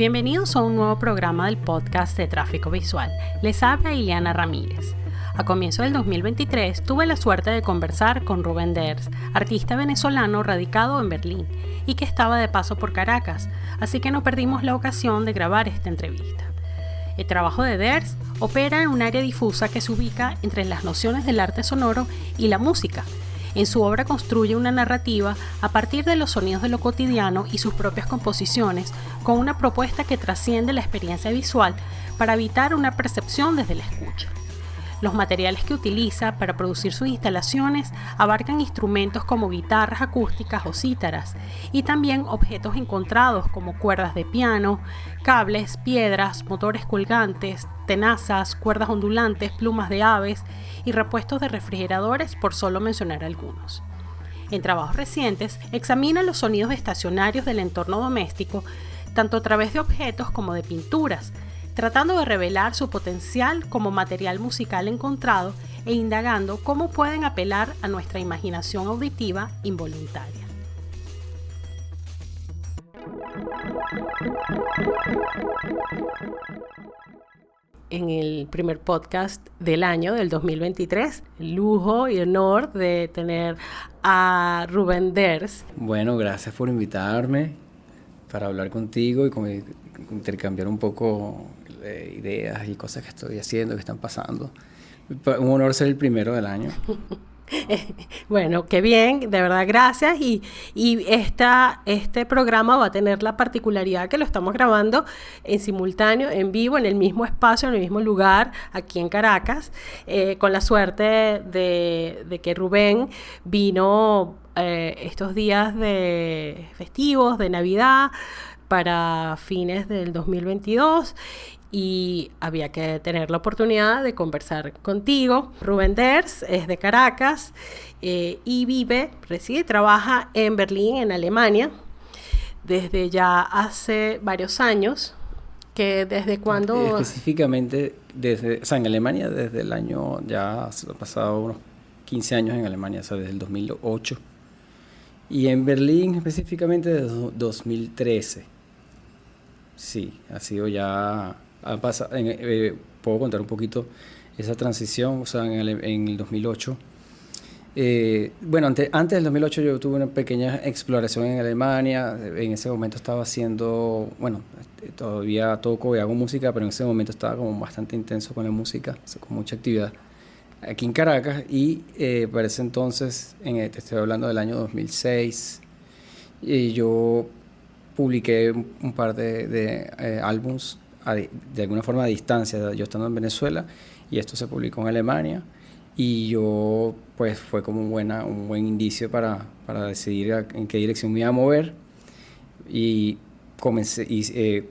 Bienvenidos a un nuevo programa del podcast de Tráfico Visual. Les habla Ileana Ramírez. A comienzo del 2023 tuve la suerte de conversar con Rubén Ders, artista venezolano radicado en Berlín y que estaba de paso por Caracas, así que no perdimos la ocasión de grabar esta entrevista. El trabajo de Ders opera en un área difusa que se ubica entre las nociones del arte sonoro y la música. En su obra construye una narrativa a partir de los sonidos de lo cotidiano y sus propias composiciones, con una propuesta que trasciende la experiencia visual para evitar una percepción desde la escucha. Los materiales que utiliza para producir sus instalaciones abarcan instrumentos como guitarras acústicas o cítaras y también objetos encontrados como cuerdas de piano, cables, piedras, motores colgantes, tenazas, cuerdas ondulantes, plumas de aves y repuestos de refrigeradores, por solo mencionar algunos. En trabajos recientes, examina los sonidos estacionarios del entorno doméstico, tanto a través de objetos como de pinturas, tratando de revelar su potencial como material musical encontrado e indagando cómo pueden apelar a nuestra imaginación auditiva involuntaria. En el primer podcast del año, del 2023, el lujo y honor de tener a Rubén Ders. Bueno, gracias por invitarme para hablar contigo y intercambiar un poco ideas y cosas que estoy haciendo, que están pasando. Un honor ser el primero del año. Bueno, qué bien, de verdad, gracias. Y este programa va a tener la particularidad que lo estamos grabando en simultáneo, en vivo, en el mismo espacio, en el mismo lugar, aquí en Caracas, con la suerte de que Rubén vino estos días de festivos, de Navidad, para fines del 2022. Y había que tener la oportunidad de conversar contigo. Rubén Ders es de Caracas y reside y trabaja en Berlín, en Alemania, desde ya hace varios años. Que ¿desde cuándo? Específicamente, en Alemania desde el año, ya ha pasado unos 15 años en Alemania, desde el 2008. Y en Berlín específicamente desde 2013. Sí, ha sido ya... puedo contar un poquito esa transición, en el 2008. Antes del 2008 yo tuve una pequeña exploración en Alemania. En ese momento estaba haciendo, todavía toco y hago música, pero en ese momento estaba como bastante intenso con la música, con mucha actividad aquí en Caracas. Y para ese entonces, te estoy hablando del año 2006, y yo publiqué un par de álbums de alguna forma a distancia, yo estando en Venezuela, y esto se publicó en Alemania, y yo pues fue como un buen indicio para decidir en qué dirección me iba a mover, y comencé,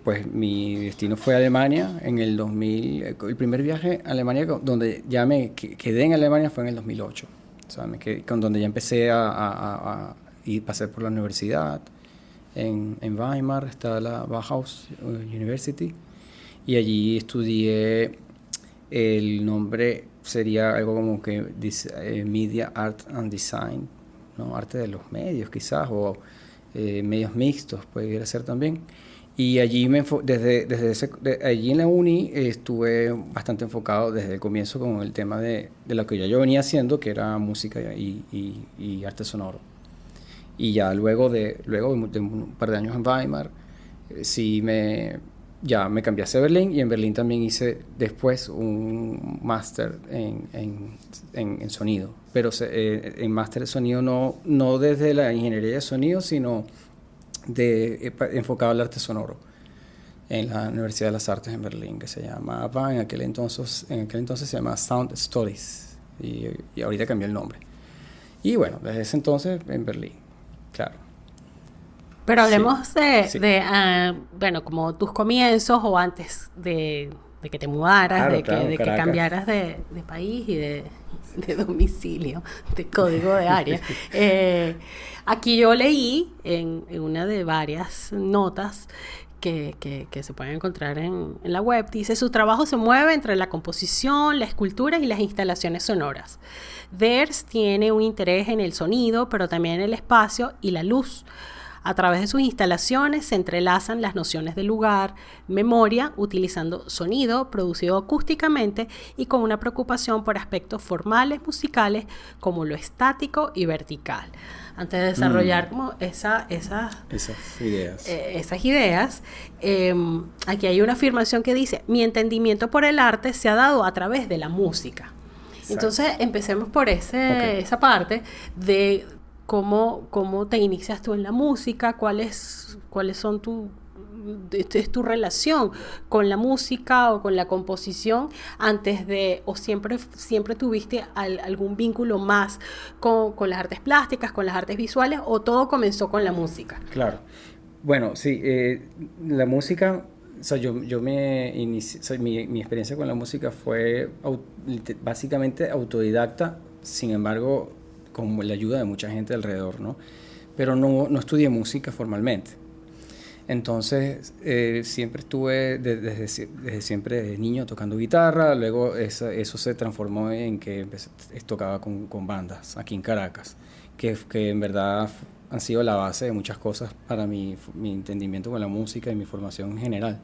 pues mi destino fue Alemania en el 2000. El primer viaje a Alemania donde ya me quedé en Alemania fue en el 2008, donde ya empecé y pasé por la universidad en Weimar, está la Bauhaus University, y allí estudié, el nombre sería algo como que Media Art and Design, ¿no? Arte de los medios quizás, o medios mixtos pudiera ser también. Y allí allí en la uni estuve bastante enfocado desde el comienzo con el tema de lo que ya yo venía haciendo, que era música y arte sonoro. Y ya luego de un par de años en Weimar, ya me cambié hacia Berlín, y en Berlín también hice después un máster en sonido. Pero en máster de sonido no desde la ingeniería de sonido, sino enfocado al arte sonoro, en la Universidad de las Artes en Berlín, que se llamaba en aquel entonces se llamaba Sound Studies, y ahorita cambió el nombre. Y bueno, desde ese entonces en Berlín. Claro. Pero hablemos como tus comienzos, o antes de que te mudaras, de que cambiaras de país y de domicilio, de código de área. Aquí yo leí en una de varias notas que se pueden encontrar en la web, dice: su trabajo se mueve entre la composición, la escultura y las instalaciones sonoras. Ders tiene un interés en el sonido, pero también en el espacio y la luz. A través de sus instalaciones se entrelazan las nociones de lugar, memoria, utilizando sonido producido acústicamente y con una preocupación por aspectos formales musicales como lo estático y vertical. Antes de desarrollar como esas ideas, aquí hay una afirmación que dice: mi entendimiento por el arte se ha dado a través de la música. Exacto. Entonces empecemos por esa parte de cómo te inicias tú en la música, cuáles son es tu relación con la música o con la composición antes de, o siempre tuviste algún vínculo más con las artes plásticas, con las artes visuales, o todo comenzó con la música. Claro, bueno, sí, la música, o sea, yo me inicié, o sea, mi experiencia con la música fue básicamente autodidacta, sin embargo, con la ayuda de mucha gente alrededor, ¿no? Pero no estudié música formalmente. Entonces, siempre estuve desde siempre de niño tocando guitarra, luego eso se transformó en que tocaba con bandas aquí en Caracas, que en verdad han sido la base de muchas cosas para mi entendimiento con la música y mi formación en general.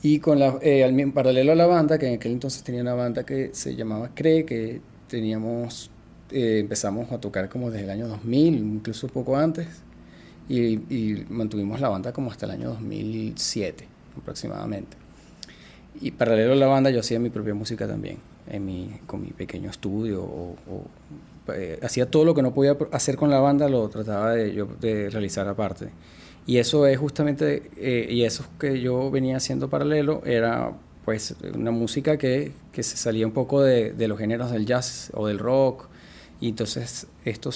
Y en paralelo a la banda, que en aquel entonces tenía una banda que se llamaba CRE, que empezamos a tocar como desde el año 2000, incluso poco antes. Y mantuvimos la banda como hasta el año 2007 aproximadamente. Y paralelo a la banda yo hacía mi propia música también, con mi pequeño estudio. Hacía todo lo que no podía hacer con la banda, lo trataba de realizar aparte. Y eso es justamente, y eso que yo venía haciendo paralelo, era pues una música que se salía un poco de los géneros del jazz o del rock. Y entonces esto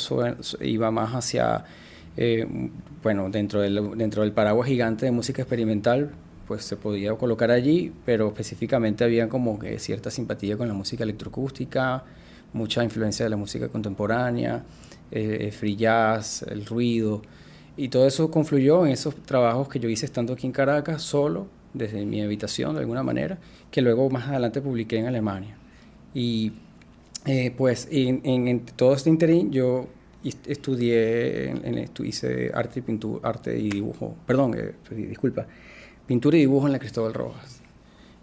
iba más hacia... bueno, dentro del paraguas gigante de música experimental, pues se podía colocar allí, pero específicamente había como que cierta simpatía con la música electroacústica, mucha influencia de la música contemporánea, free jazz, el ruido, y todo eso confluyó en esos trabajos que yo hice estando aquí en Caracas, solo, desde mi habitación de alguna manera, que luego más adelante publiqué en Alemania. Y pues en todo este interín yo estudié, hice arte y dibujo, pintura y dibujo en la Cristóbal Rojas.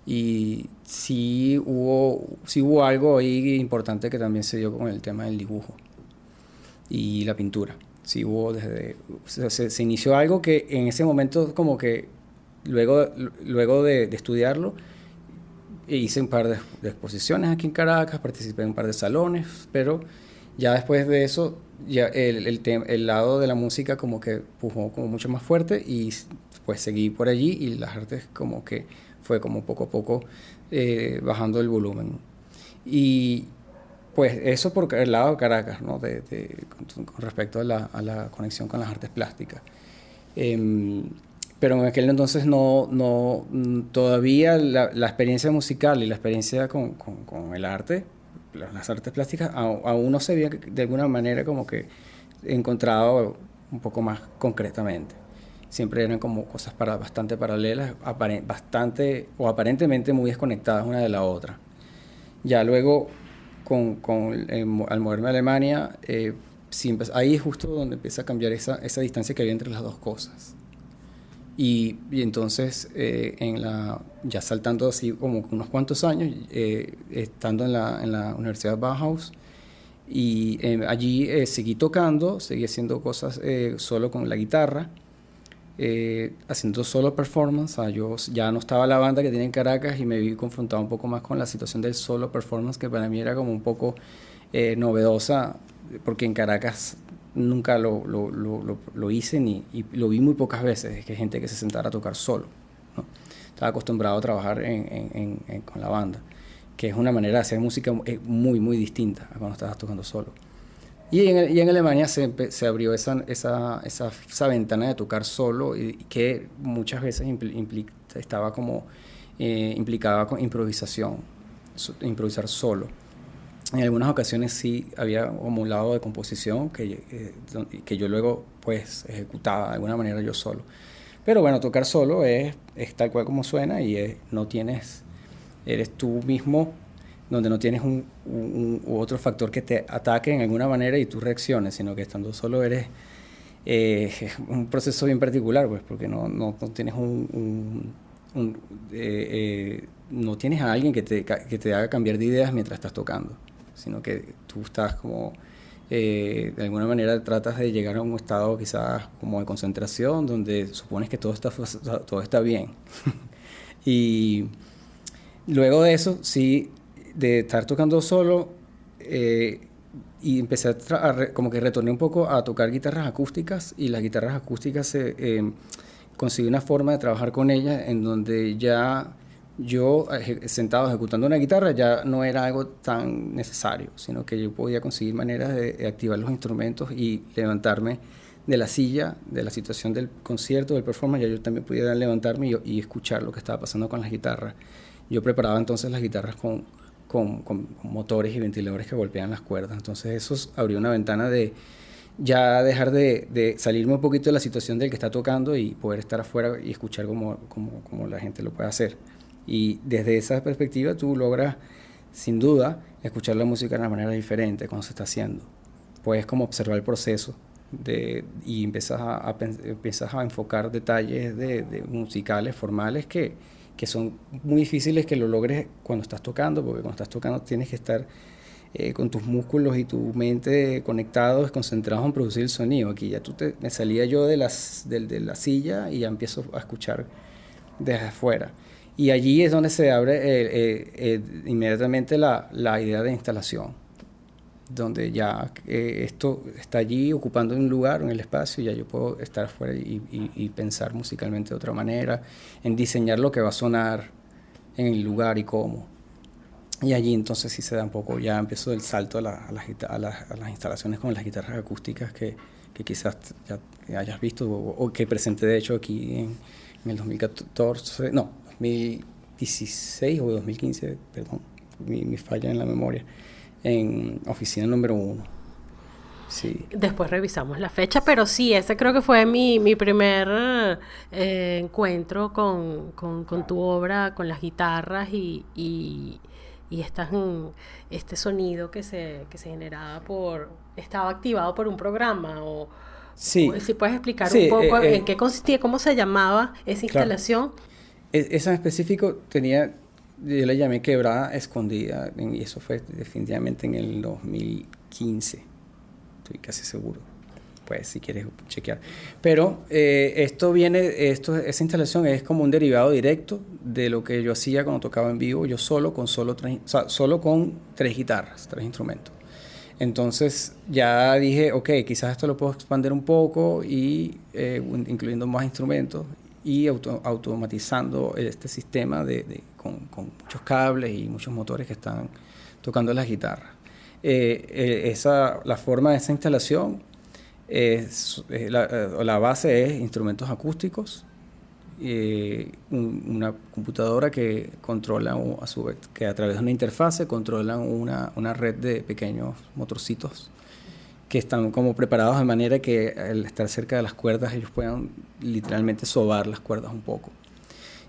Y sí hubo algo ahí importante que también se dio con el tema del dibujo y la pintura. Sí hubo se inició algo que en ese momento como que luego de estudiarlo, hice un par de exposiciones aquí en Caracas, participé en un par de salones, pero ya después de eso, ya el lado de la música como que pujó como mucho más fuerte y pues seguí por allí y las artes como que fue como poco a poco bajando el volumen. Y pues eso por el lado de Caracas, ¿no? Con respecto a la conexión con las artes plásticas. Pero en aquel entonces todavía la experiencia musical y la experiencia con el arte, las artes plásticas, aún no se había de alguna manera como que encontrado un poco más concretamente. Siempre eran como cosas bastante paralelas, aparentemente muy desconectadas una de la otra. Ya luego, al moverme a Alemania, ahí es justo donde empieza a cambiar esa distancia que había entre las dos cosas. Y entonces, ya saltando así como unos cuantos años, estando en la Universidad Bauhaus, y allí seguí tocando, seguí haciendo cosas solo con la guitarra, haciendo solo performance. Yo ya no estaba la banda que tiene en Caracas y me vi confrontado un poco más con la situación del solo performance, que para mí era como un poco novedosa, porque en Caracas nunca lo hice y lo vi muy pocas veces, es que hay gente que se sentara a tocar solo, ¿no? Estaba acostumbrado a trabajar con la banda, que es una manera de hacer música muy, muy distinta a cuando estabas tocando solo. Y en Alemania se abrió esa ventana de tocar solo, y que muchas veces estaba como implicada con improvisar solo. En algunas ocasiones sí había como un lado de composición que yo luego pues ejecutaba de alguna manera yo solo. Pero bueno, tocar solo es tal cual como suena y eres tú mismo, donde no tienes u otro factor que te ataque en alguna manera y tú reacciones, sino que estando solo eres es un proceso bien particular, pues, porque no tienes no tienes a alguien que te haga cambiar de ideas mientras estás tocando, sino que tú estás como, de alguna manera tratas de llegar a un estado quizás como de concentración, donde supones que todo está bien. Y luego de eso, sí, de estar tocando solo, y empecé como que retorné un poco a tocar guitarras acústicas, y las guitarras acústicas conseguí una forma de trabajar con ellas en donde ya yo sentado ejecutando una guitarra ya no era algo tan necesario, sino que yo podía conseguir maneras de activar los instrumentos y levantarme de la silla, de la situación del concierto, del performance. Ya yo también podía levantarme y escuchar lo que estaba pasando con las guitarras. Yo preparaba entonces las guitarras con motores y ventiladores que golpean las cuerdas. Entonces eso abrió una ventana de ya dejar de salirme un poquito de la situación del que está tocando y poder estar afuera y escuchar como la gente lo puede hacer. Y desde esa perspectiva tú logras, sin duda, escuchar la música de una manera diferente cuando se está haciendo. Puedes como observar el proceso y empiezas a enfocar detalles de musicales, formales, que son muy difíciles que lo logres cuando estás tocando, porque cuando estás tocando tienes que estar con tus músculos y tu mente conectados, concentrados en producir el sonido. Aquí ya me salía yo de la silla y ya empiezo a escuchar desde afuera. Y allí es donde se abre inmediatamente la idea de instalación, donde ya esto está allí ocupando un lugar en el espacio, y ya yo puedo estar afuera y pensar musicalmente de otra manera, en diseñar lo que va a sonar en el lugar y cómo. Y allí entonces sí se da un poco, ya empezó el salto a las instalaciones con las guitarras acústicas que quizás ya hayas visto o que presenté de hecho aquí en el 2014, no, 2016 o 2015, perdón, mi falla en la memoria, en oficina número 1. Sí. Después revisamos la fecha, pero sí, ese creo que fue mi primer encuentro con tu obra, con las guitarras y este sonido que se generaba estaba activado por un programa o Sí, si puedes explicar un sí, poco en qué consistía, cómo se llamaba esa claro. instalación. Esa en específico yo la llamé Quebrada Escondida, y eso fue definitivamente en el 2015, estoy casi seguro, pues si quieres chequear. Pero esa instalación es como un derivado directo de lo que yo hacía cuando tocaba en vivo, yo solo con tres guitarras, tres instrumentos. Entonces ya dije, ok, quizás esto lo puedo expandir un poco y incluyendo más instrumentos y automatizando este sistema con muchos cables y muchos motores que están tocando las guitarras. La forma de esa instalación la base es instrumentos acústicos, una computadora que controla a su vez, que a través de una interfase controlan una red de pequeños motorcitos que están como preparados de manera que al estar cerca de las cuerdas ellos puedan literalmente sobar las cuerdas un poco.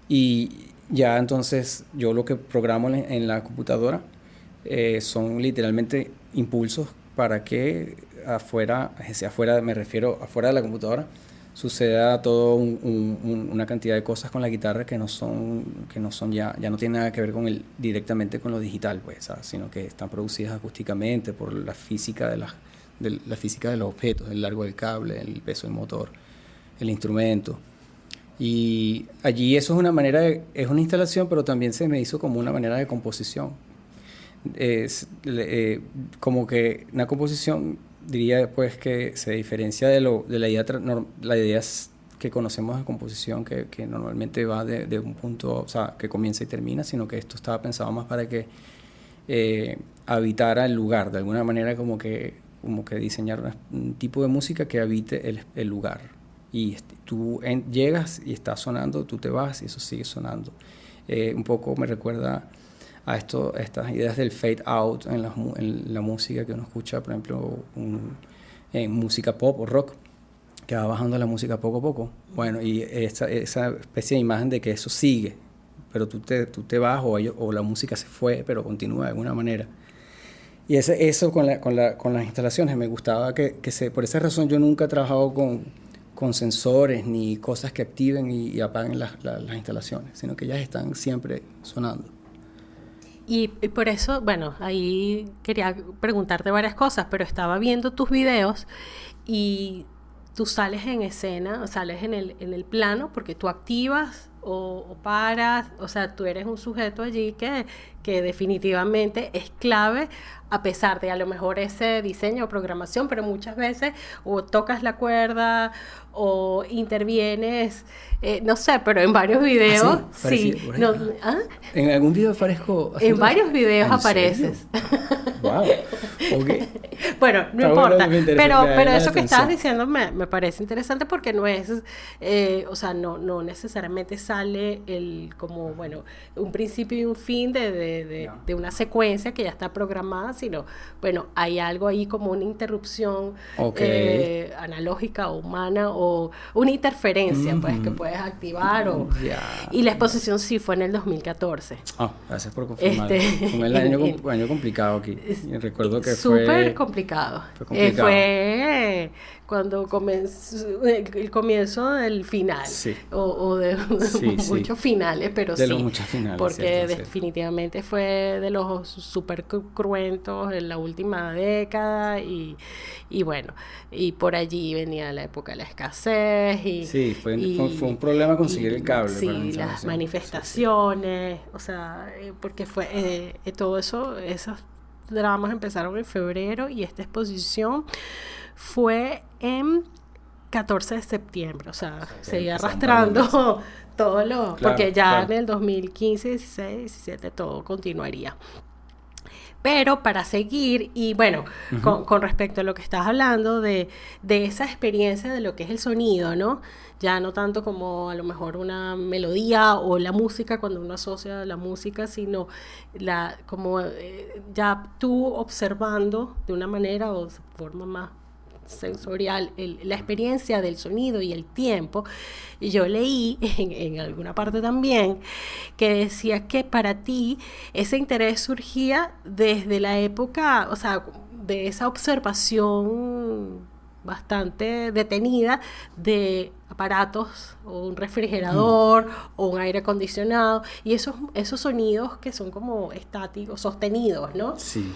Y ya entonces yo lo que programo en la computadora son literalmente impulsos para que afuera me refiero afuera de la computadora, suceda todo una cantidad de cosas con la guitarra que no son ya no tienen nada que ver directamente con lo digital, pues, ¿sabes? Sino que están producidas acústicamente por la física de los objetos, el largo del cable, el peso del motor, el instrumento. Y allí eso es es una instalación, pero también se me hizo como una manera de composición. Como que una composición, diría después, que se diferencia de la idea que conocemos de composición, que normalmente va de un punto, o sea, que comienza y termina, sino que esto estaba pensado más para que habitara el lugar, de alguna manera como que diseñar un tipo de música que habite el lugar. Y tú llegas y está sonando, tú te vas y eso sigue sonando. Un poco me recuerda a estas ideas del fade out en la música que uno escucha, por ejemplo, en música pop o rock, que va bajando la música poco a poco. Bueno, y esa especie de imagen de que eso sigue, pero tú te vas o la música se fue, pero continúa de alguna manera. Y eso con las instalaciones me gustaba por esa razón yo nunca he trabajado con sensores ni cosas que activen y apaguen las instalaciones, sino que ellas están siempre sonando. Y por eso, bueno, ahí quería preguntarte varias cosas, pero estaba viendo tus videos y tú sales en escena, sales en el plano porque tú activas o paras, o sea, tú eres un sujeto allí que definitivamente es clave a pesar de a lo mejor ese diseño o programación, pero muchas veces o tocas la cuerda o intervienes, no sé, pero en varios videos, sí, no, ¿ah? ¿En algún video aparezco? En varios videos apareces. Wow. Okay. Bueno, no importa, pero eso que estabas diciendo me parece interesante porque no es, o sea, no necesariamente sale como, bueno, un principio y un fin de una secuencia que ya está programada, sino, bueno, hay algo ahí como una interrupción analógica o humana o una interferencia, pues, que puedes activar y la exposición sí fue en el 2014. Gracias por confirmar. Fue el año complicado aquí. Recuerdo que súper complicado. Fue cuando comenzó el comienzo del final, sí. o de muchos finales, pero de los muchos finales, porque definitivamente fue de los súper cruentos en la última década y bueno, y por allí venía la época de la escasez fue un problema conseguir el cable. Sí, las manifestaciones, o sea, porque fue todo eso, esos dramas empezaron en febrero y esta exposición fue en 14 de septiembre, o sea, seguía arrastrando todo lo... porque ya en el 2015, 16, 17 todo continuaría. Pero para seguir, y bueno, con respecto a lo que estás hablando de esa experiencia de lo que es el sonido, ¿no? Ya no tanto como a lo mejor una melodía o la música, cuando uno asocia la música, sino como ya tú observando de una manera o de forma más sensorial la experiencia del sonido y el tiempo. Yo leí en alguna parte también que decía que para ti ese interés surgía desde la época, o sea, de esa observación bastante detenida de aparatos o un refrigerador o un aire acondicionado y esos sonidos que son como estáticos, sostenidos, ¿no? Sí.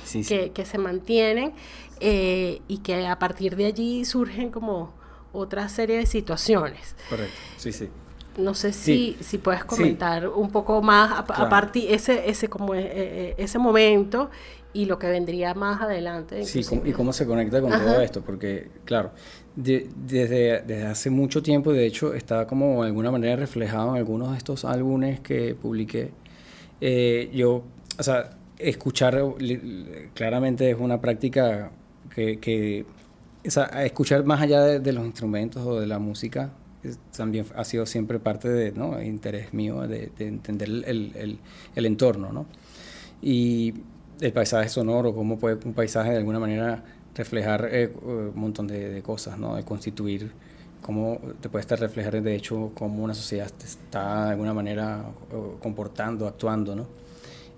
Que se mantienen y que a partir de allí surgen como otra serie de situaciones. Correcto, sí. No sé si puedes comentar un poco más a partir ese momento y lo que vendría más adelante. Sí, y cómo se conecta con todo esto, porque claro, desde hace mucho tiempo, de hecho, está como de alguna manera reflejado en algunos de estos álbumes que publiqué. O sea, escuchar claramente es una práctica que o sea, escuchar más allá de los instrumentos o de la música también ha sido siempre parte de, ¿no?, interés mío de entender el entorno, ¿no? Y el paisaje sonoro, cómo puede un paisaje de alguna manera reflejar un montón de cosas, ¿no? De constituir, cómo te puede estar reflejar, de hecho, cómo una sociedad te está de alguna manera comportando, actuando, ¿no?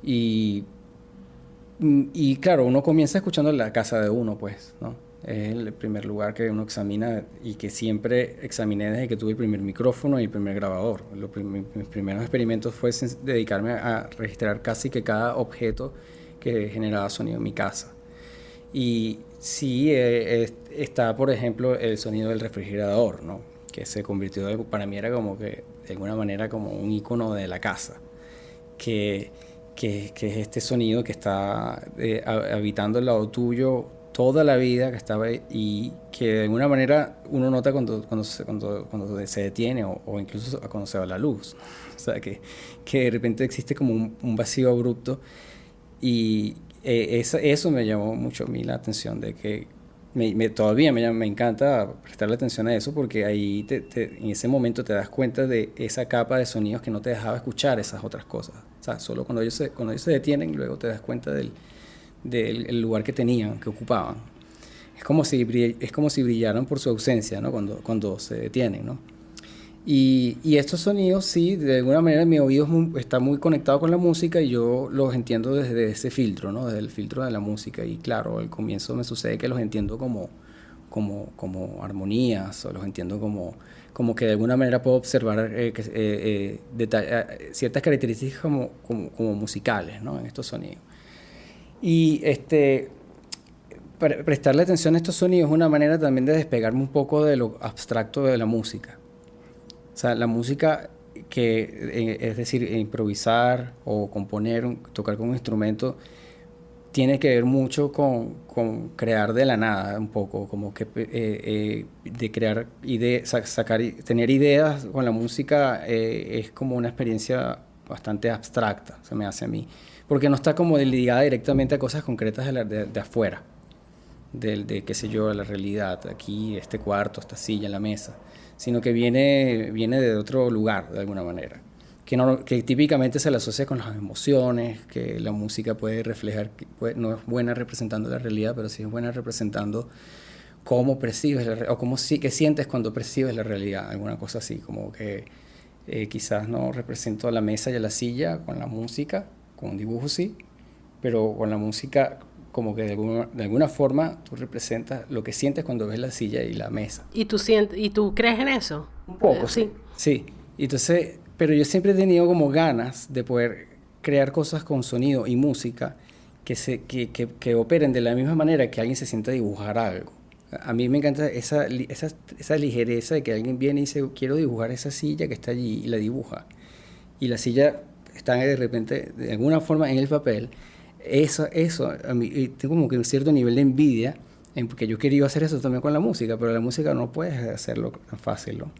Y claro, uno comienza escuchando la casa de uno, pues, ¿no? Es el primer lugar que uno examina y que siempre examiné desde que tuve el primer micrófono y el primer grabador. Mis primeros experimentos fue dedicarme a registrar casi que cada objeto que generaba sonido en mi casa. Y sí está, por ejemplo, el sonido del refrigerador, ¿no? Que se convirtió, para mí era como que de alguna manera como un icono de la casa, que es este sonido que está habitando el lado tuyo toda la vida, que estaba y que de alguna manera uno nota cuando se detiene o incluso cuando se va la luz. O sea, que de repente existe como un vacío abrupto y eso me llamó mucho a mí la atención, de que todavía me encanta prestarle atención a eso, porque ahí en ese momento te das cuenta de esa capa de sonidos que no te dejaba escuchar esas otras cosas. O sea, solo cuando ellos se detienen, luego te das cuenta del lugar que tenían, que ocupaban. Es como si brillaran por su ausencia, ¿no? Cuando se detienen, ¿no? Y estos sonidos, sí, de alguna manera mi oído está muy conectado con la música y yo los entiendo desde ese filtro, ¿no? Desde el filtro de la música. Y claro, al comienzo me sucede que los entiendo como armonías, o los entiendo como que de alguna manera puedo observar ciertas características como musicales, ¿no? En estos sonidos. Y prestarle atención a estos sonidos es una manera también de despegarme un poco de lo abstracto de la música. O sea, la música es decir, improvisar o componer, tocar con un instrumento, tiene que ver mucho con crear de la nada, un poco, como que de crear ideas, tener ideas con la música es como una experiencia bastante abstracta, se me hace a mí, porque no está como ligada directamente a cosas concretas de afuera, de qué sé yo, de la realidad, aquí, este cuarto, esta silla, la mesa, sino que viene de otro lugar, de alguna manera, que típicamente se le asocia con las emociones, que la música puede reflejar, no es buena representando la realidad, pero sí es buena representando cómo percibes, qué sientes cuando percibes la realidad, alguna cosa así, como que quizás no represento a la mesa y a la silla con la música, con un dibujo sí, pero con la música como que de alguna forma tú representas lo que sientes cuando ves la silla y la mesa. ¿Y tú crees en eso? Un poco, sí. Sí. Entonces, pero yo siempre he tenido como ganas de poder crear cosas con sonido y música que operen de la misma manera que alguien se sienta a dibujar algo. A mí me encanta esa ligereza de que alguien viene y dice, quiero dibujar esa silla que está allí, y la dibuja. Y la silla está de repente, de alguna forma, en el papel. Eso a mí, tengo como que un cierto nivel de envidia, porque yo quería hacer eso también con la música, pero la música no puedes hacerlo tan fácil, ¿no?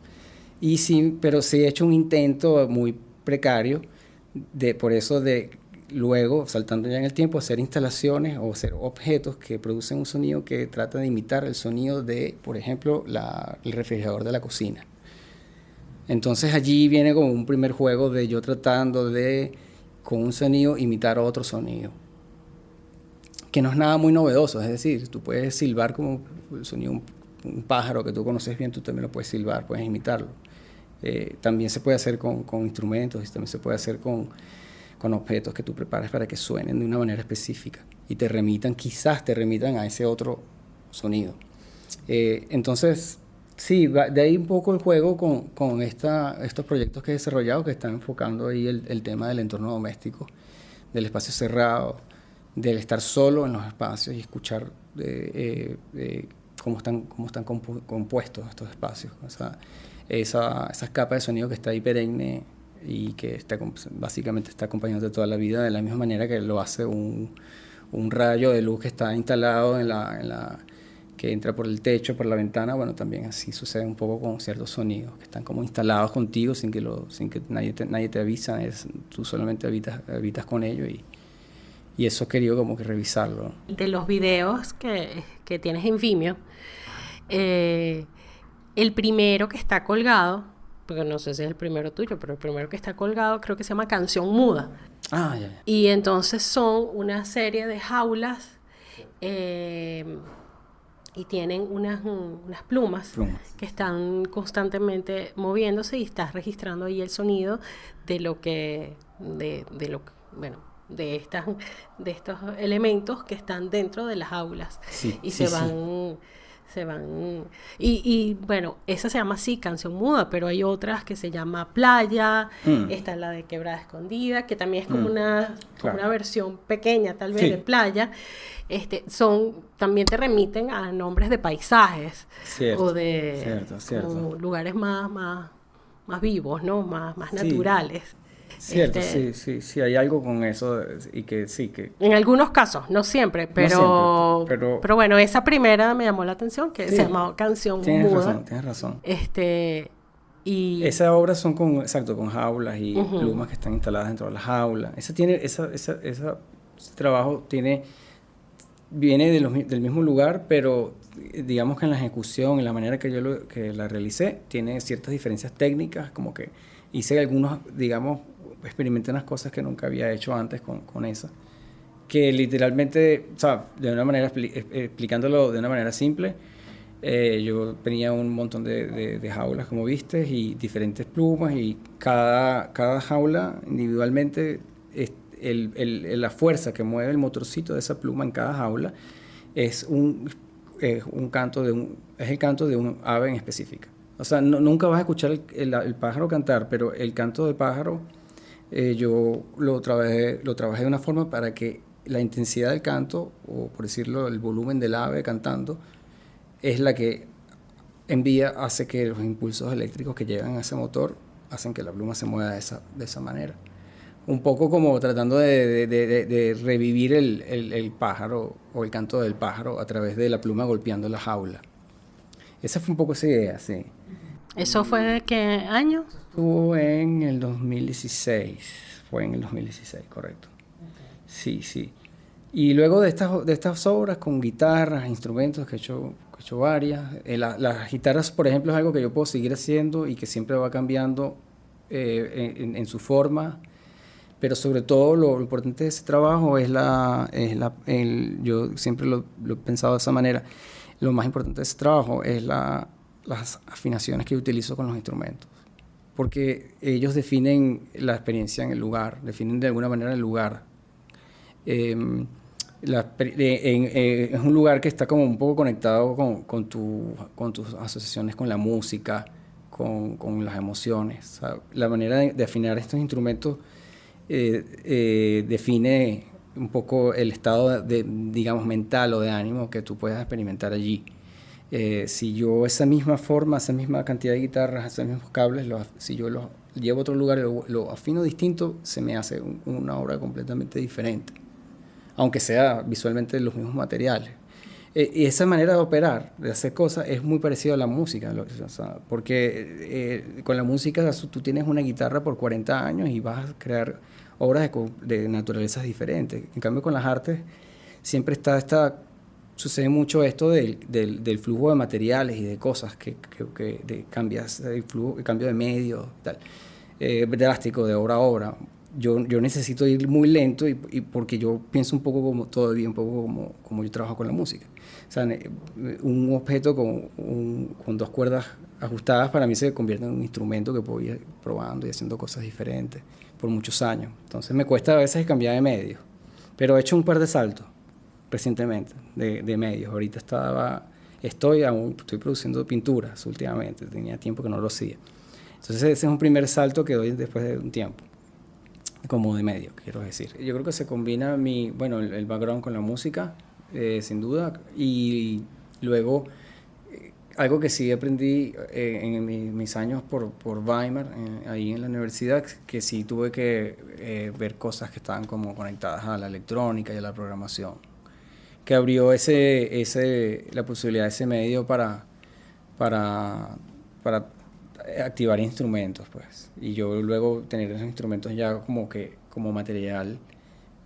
Y sí, pero sí he hecho un intento muy precario, por eso de luego, saltando ya en el tiempo, hacer instalaciones o hacer objetos que producen un sonido que trata de imitar el sonido de, por ejemplo, el refrigerador de la cocina. Entonces allí viene como un primer juego de yo tratando de, con un sonido, imitar otro sonido, que no es nada muy novedoso, es decir, tú puedes silbar como el sonido de un pájaro que tú conoces bien, tú también lo puedes silbar, puedes imitarlo. También se puede hacer con instrumentos y también se puede hacer con objetos que tú preparas para que suenen de una manera específica y quizás te remitan a ese otro sonido. Entonces, sí, de ahí un poco el juego con estos proyectos que he desarrollado que están enfocando ahí el tema del entorno doméstico, del espacio cerrado, del estar solo en los espacios y escuchar cómo están compuestos estos espacios. O sea, esas capas de sonido que está ahí perenne y que básicamente está acompañándote toda la vida, de la misma manera que lo hace un rayo de luz que está instalado que entra por el techo, por la ventana. Bueno, también así sucede un poco con ciertos sonidos que están como instalados contigo sin que nadie te avisa, tú solamente habitas con ellos y eso he querido como que revisarlo. De los videos que tienes en Vimeo, el primero que está colgado, porque no sé si es el primero tuyo, pero el primero que está colgado creo que se llama Canción Muda. Ah, ya. Y entonces son una serie de jaulas y tienen unas plumas que están constantemente moviéndose y estás registrando ahí el sonido de estos elementos que están dentro de las aulas. Sí, y sí, se van y bueno, esa se llama así, Canción Muda, pero hay otras que se llama Playa. Esta es la de Quebrada Escondida, que también es como una versión pequeña tal vez de Playa. También te remiten a nombres de paisajes, o de como lugares más vivos, ¿no? Más naturales. Cierto, sí, hay algo con eso y que sí, que... En algunos casos, no siempre, pero bueno, esa primera me llamó la atención, que se llamaba Canción Muda. Tienes razón. Y esas obras son con jaulas y plumas que están instaladas dentro de las jaulas. Ese trabajo viene del mismo lugar, pero digamos que en la ejecución, en la manera que la realicé, tiene ciertas diferencias técnicas, como que hice algunos, digamos, experimenté unas cosas que nunca había hecho antes con esa, que literalmente, o sea, de una manera, explicándolo de una manera simple, Yo tenía un montón de jaulas, como viste, y diferentes plumas, y cada jaula individualmente, la fuerza que mueve el motorcito de esa pluma en cada jaula es un canto es el canto de un ave en específica. O sea, nunca vas a escuchar el pájaro cantar, pero el canto del pájaro yo lo trabajé de una forma para que la intensidad del canto, o por decirlo, el volumen del ave cantando, es la que hace que los impulsos eléctricos que llegan a ese motor hacen que la pluma se mueva de esa manera. Un poco como tratando de revivir el pájaro o el canto del pájaro a través de la pluma golpeando la jaula. Esa fue un poco esa idea, sí. ¿Eso fue de qué año? Estuvo en el 2016. Fue en el 2016, correcto. Sí, sí. Y luego de estas obras con guitarras, instrumentos que he hecho varias. Las guitarras, por ejemplo, es algo que yo puedo seguir haciendo y que siempre va cambiando en su forma. Pero sobre todo lo importante de ese trabajo yo siempre lo he pensado de esa manera, lo más importante de ese trabajo es las afinaciones que yo utilizo con los instrumentos, porque ellos definen la experiencia en el lugar, definen de alguna manera el lugar. Es un lugar que está como un poco conectado con tus asociaciones con la música, con las emociones. O sea, la manera de afinar estos instrumentos define un poco el estado digamos, mental o de ánimo que tú puedas experimentar allí. Si yo esa misma forma, esa misma cantidad de guitarras, esos mismos cables, si yo los llevo a otro lugar y lo afino distinto, se me hace una obra completamente diferente, aunque sea visualmente los mismos materiales. Y esa manera de operar, de hacer cosas, es muy parecido a la música, o sea, porque con la música tú tienes una guitarra por 40 años y vas a crear obras de naturalezas diferentes. En cambio, con las artes siempre sucede mucho esto del flujo de materiales y de cosas que cambias el flujo, el cambio de medios, tal, drástico de obra a obra. Yo necesito ir muy lento y porque yo pienso un poco como yo trabajo con la música. O sea, un objeto con dos cuerdas ajustadas para mí se convierte en un instrumento que puedo ir probando y haciendo cosas diferentes por muchos años. Entonces me cuesta a veces cambiar de medios, pero he hecho un par de saltos recientemente de medios. Ahorita estoy produciendo pinturas últimamente, tenía tiempo que no lo hacía. Entonces ese es un primer salto que doy después de un tiempo, como de medio, quiero decir. Yo creo que se combina el background con la música, sin duda, y luego algo que sí aprendí en mis años por Weimar, ahí en la universidad, que sí tuve que ver cosas que estaban como conectadas a la electrónica y a la programación, que abrió la posibilidad de ese medio para activar instrumentos, pues, y yo luego tener esos instrumentos ya como material,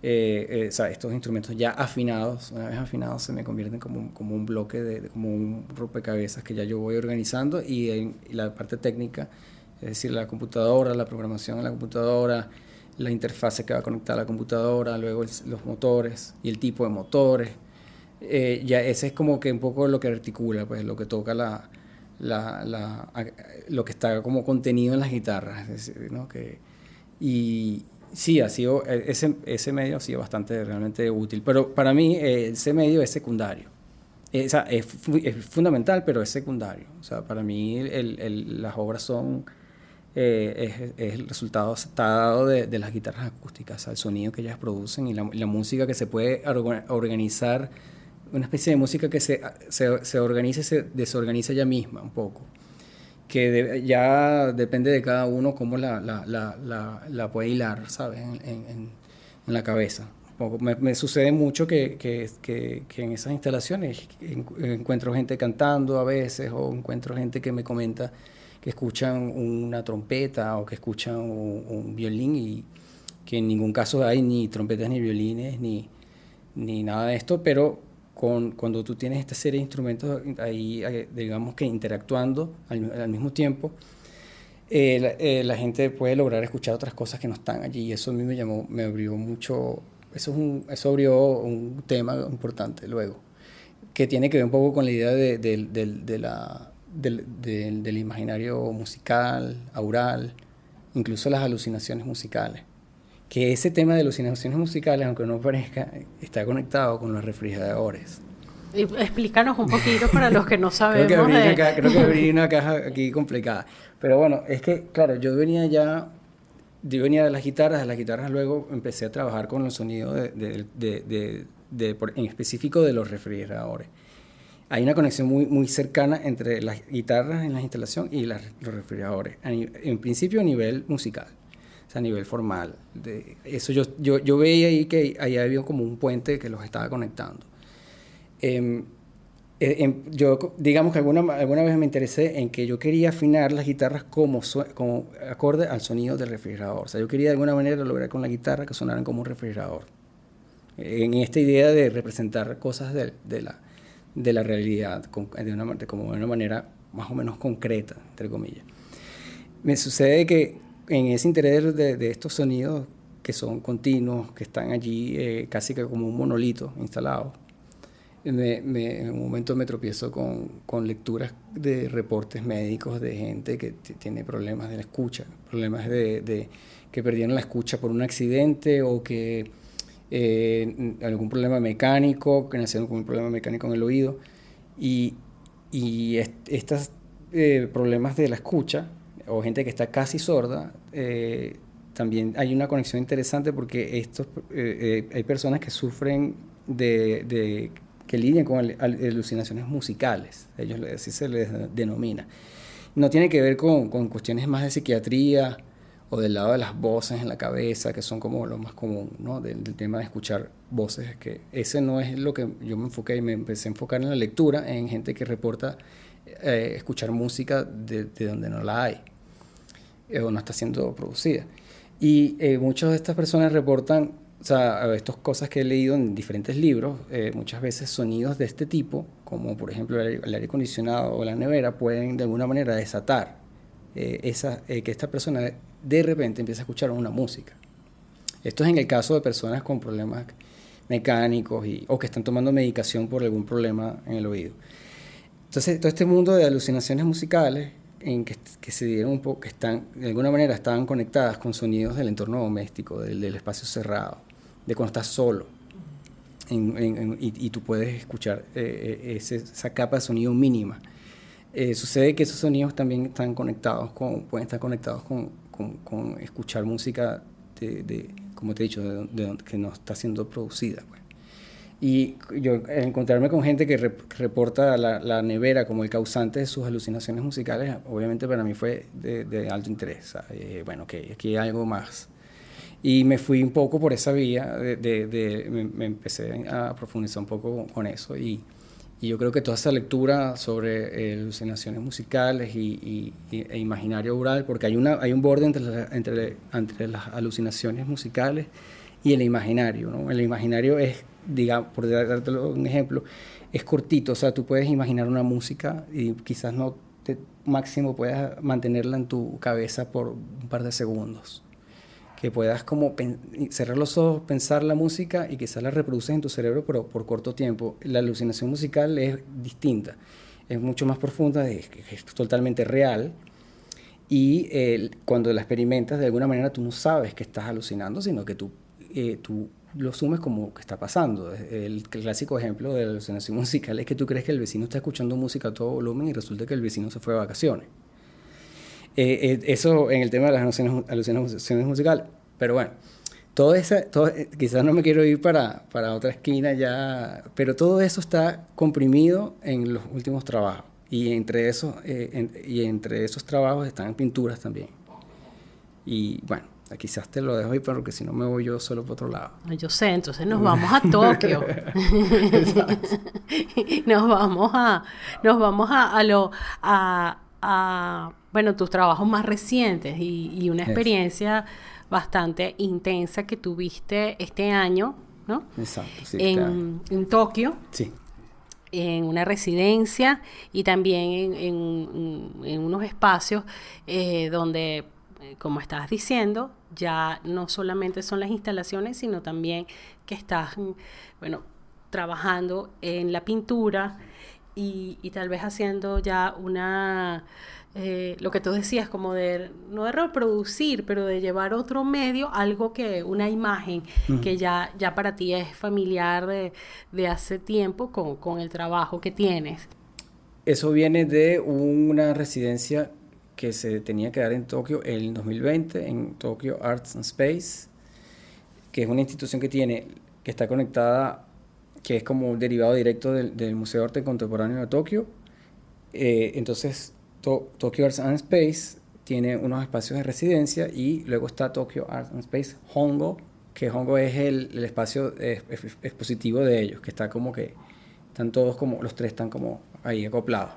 o sea, estos instrumentos ya afinados, una vez afinados se me convierten como un bloque como un rompecabezas que ya yo voy organizando, y la parte técnica, es decir, la computadora, la programación en la computadora, la interfase que va a conectar a la computadora, luego los motores y el tipo de motores, ya ese es como que un poco lo que articula, pues, lo que toca lo que está como contenido en las guitarras, es decir, ¿no? Y sí, ese medio ha sido bastante realmente útil, pero para mí ese medio es secundario. O sea, es fundamental, pero es secundario. O sea, para mí las obras son el resultado está dado de las guitarras acústicas, o sea, el sonido que ellas producen y la música que se puede organizar, una especie de música que se organiza y se desorganiza ella misma un poco, que ya depende de cada uno cómo la puede hilar, ¿sabes? En la cabeza. Me sucede mucho que en esas instalaciones encuentro gente cantando a veces, o encuentro gente que me comenta que escuchan una trompeta o que escuchan un violín, y que en ningún caso hay ni trompetas ni violines ni nada de esto, pero cuando tú tienes esta serie de instrumentos ahí, digamos que interactuando al mismo tiempo, la gente puede lograr escuchar otras cosas que no están allí, y eso a mí me abrió mucho, eso abrió un tema importante luego. que tiene que ver un poco con la idea del imaginario musical, aural, incluso las alucinaciones musicales. Que ese tema de alucinaciones musicales, aunque no parezca, está conectado con los refrigeradores. Y explícanos un poquito para los que no sabemos. Creo que abrí una caja aquí complicada. Pero bueno, es que, claro, yo venía de las guitarras luego empecé a trabajar con los sonidos en específico de los refrigeradores. Hay una conexión muy cercana entre las guitarras en la instalación y los refrigeradores, en principio a nivel musical, o sea, a nivel formal. Eso yo veía ahí que ahí había como un puente que los estaba conectando. Yo, digamos que alguna vez me interesé en que yo quería afinar las guitarras como acorde al sonido del refrigerador. O sea, yo quería de alguna manera lograr con la guitarra que sonaran como un refrigerador. En esta idea de representar cosas de la realidad como de una manera más o menos concreta, entre comillas. Me sucede que en ese interés de estos sonidos que son continuos, que están allí casi que como un monolito instalado, en un momento me tropiezo con lecturas de reportes médicos de gente que tiene problemas de la escucha, problemas que perdieron la escucha por un accidente o que algún problema mecánico, que nacieron con un problema mecánico en el oído. Y estos problemas de la escucha, o gente que está casi sorda, también hay una conexión interesante porque hay personas que sufren que lidian con alucinaciones musicales, así se les denomina. No tiene que ver con cuestiones más de psiquiatría o del lado de las voces en la cabeza, que son como lo más común, ¿no? Del tema de escuchar voces, que ese no es lo que yo me enfoqué, y me empecé a enfocar en la lectura, en gente que reporta escuchar música de donde no la hay, o no está siendo producida. Y muchas de estas personas reportan, o sea, estas cosas que he leído en diferentes libros, muchas veces sonidos de este tipo, como por ejemplo el aire acondicionado o la nevera, pueden de alguna manera desatar que esta persona de repente empieza a escuchar una música. Esto es en el caso de personas con problemas mecánicos o que están tomando medicación por algún problema en el oído. Entonces, todo este mundo de alucinaciones musicales en que se dieron un poco, que están, de alguna manera estaban conectadas con sonidos del entorno doméstico, del espacio cerrado, de cuando estás solo, y tú puedes escuchar esa capa de sonido mínima. Sucede que esos sonidos también están conectados pueden estar conectados con escuchar música como te he dicho, que no está siendo producida, pues. Y yo encontrarme con gente que reporta la nevera como el causante de sus alucinaciones musicales, obviamente para mí fue de alto interés. Bueno, que aquí hay algo más. Y me fui un poco por esa vía, me empecé a profundizar un poco con eso. Y yo creo que toda esa lectura sobre alucinaciones musicales e imaginario oral, porque hay un borde entre las alucinaciones musicales y el imaginario, ¿no? El imaginario es, digamos, por darte un ejemplo, es cortito, o sea, tú puedes imaginar una música y quizás no máximo puedas mantenerla en tu cabeza por un par de segundos. Que puedas como cerrar los ojos, pensar la música y quizás la reproduces en tu cerebro, pero por corto tiempo. La alucinación musical es distinta, es mucho más profunda, es totalmente real, y cuando la experimentas, de alguna manera tú no sabes que estás alucinando, sino que tú lo asumes como que está pasando. El clásico ejemplo de la alucinación musical es que tú crees que el vecino está escuchando música a todo volumen y resulta que el vecino se fue de vacaciones. Eso en el tema de las alucinaciones musicales. Pero bueno, quizás no me quiero ir para otra esquina ya, pero todo eso está comprimido en los últimos trabajos. Y entre esos trabajos están pinturas también. Y bueno, quizás te lo dejo ahí porque si no me voy yo solo por otro lado. Yo sé, entonces nos vamos a Tokio. nos vamos a bueno, tus trabajos más recientes y una experiencia bastante intensa que tuviste este año, ¿no? Exacto, sí. En Tokio. Sí. En una residencia y también en unos espacios donde, como estabas diciendo, ya no solamente son las instalaciones, sino también que estás, bueno, trabajando en la pintura y tal vez haciendo ya lo que tú decías, como no de reproducir, pero de llevar otro medio, una imagen que ya para ti es familiar de hace tiempo con el trabajo que tienes. Eso viene de una residencia que se tenía que dar en Tokio en 2020, en Tokyo Arts and Space, que es una institución que está conectada, que es como un derivado directo del Museo de Arte Contemporáneo de Tokio. Entonces, Tokyo Arts and Space tiene unos espacios de residencia y luego está Tokyo Arts and Space Hongo, que Hongo es el espacio expositivo de ellos, que está como que están todos como, los tres están como ahí acoplados.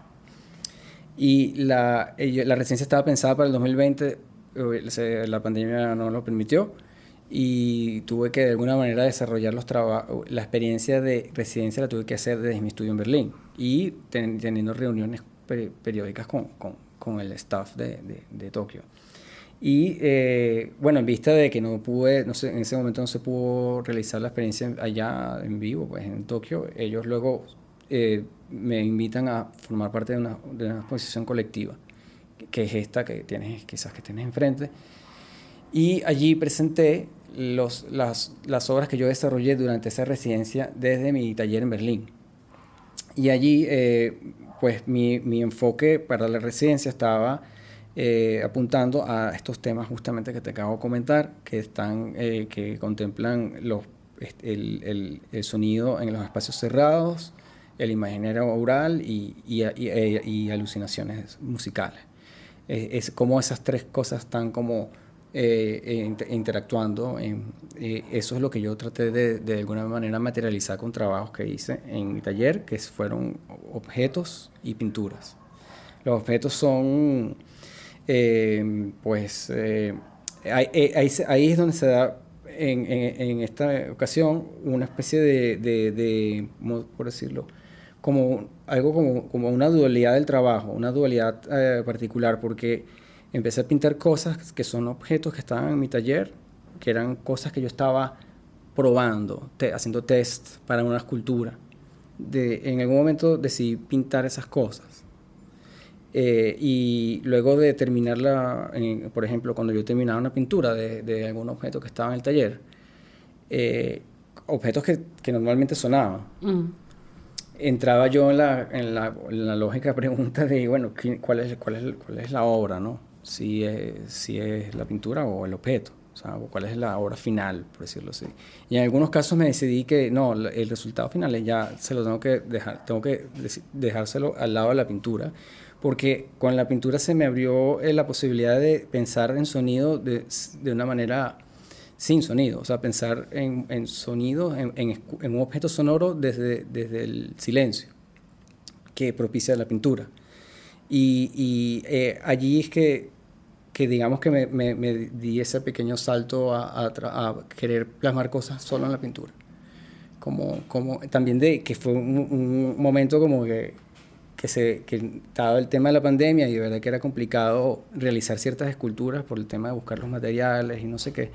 Y la residencia estaba pensada para el 2020, la pandemia no lo permitió y tuve que de alguna manera desarrollar la experiencia de residencia la tuve que hacer desde mi estudio en Berlín y teniendo reuniones periódicas con el staff de Tokio. Y bueno, en vista de que en ese momento no se pudo realizar la experiencia allá en vivo, pues en Tokio, ellos luego me invitan a formar parte de una exposición colectiva, que es esta que tienes enfrente. Y allí presenté las obras que yo desarrollé durante esa residencia desde mi taller en Berlín. Y allí, pues mi enfoque para la residencia estaba apuntando a estos temas justamente que te acabo de comentar, que contemplan el sonido en los espacios cerrados, el imaginario oral y alucinaciones musicales. Es como esas tres cosas están como interactuando. Eso es lo que yo traté de alguna manera materializar con trabajos que hice en mi taller, que fueron objetos y pinturas. Los objetos son, ahí es donde se da en esta ocasión una especie de por decirlo, como algo como una dualidad del trabajo, una dualidad particular, porque empecé a pintar cosas que son objetos que estaban en mi taller, que eran cosas que yo estaba probando, haciendo test para una escultura. En algún momento decidí pintar esas cosas. Y luego de terminarla, por ejemplo, cuando yo terminaba una pintura de algún objeto que estaba en el taller, objetos que normalmente sonaban, entraba yo en la lógica pregunta de, bueno, ¿cuál es la obra, ¿no? Si es la pintura o el objeto, o sea, cuál es la obra final, por decirlo así. Y en algunos casos me decidí que no, el resultado final ya se lo tengo que dejárselo al lado de la pintura, porque con la pintura se me abrió la posibilidad de pensar en sonido de una manera sin sonido, o sea, pensar en sonido, en un objeto sonoro desde el silencio que propicia la pintura. Y allí es que digamos que me di ese pequeño salto a querer plasmar cosas solo en la pintura. Como también que fue un momento como que estaba el tema de la pandemia y de verdad que era complicado realizar ciertas esculturas por el tema de buscar los materiales y no sé qué,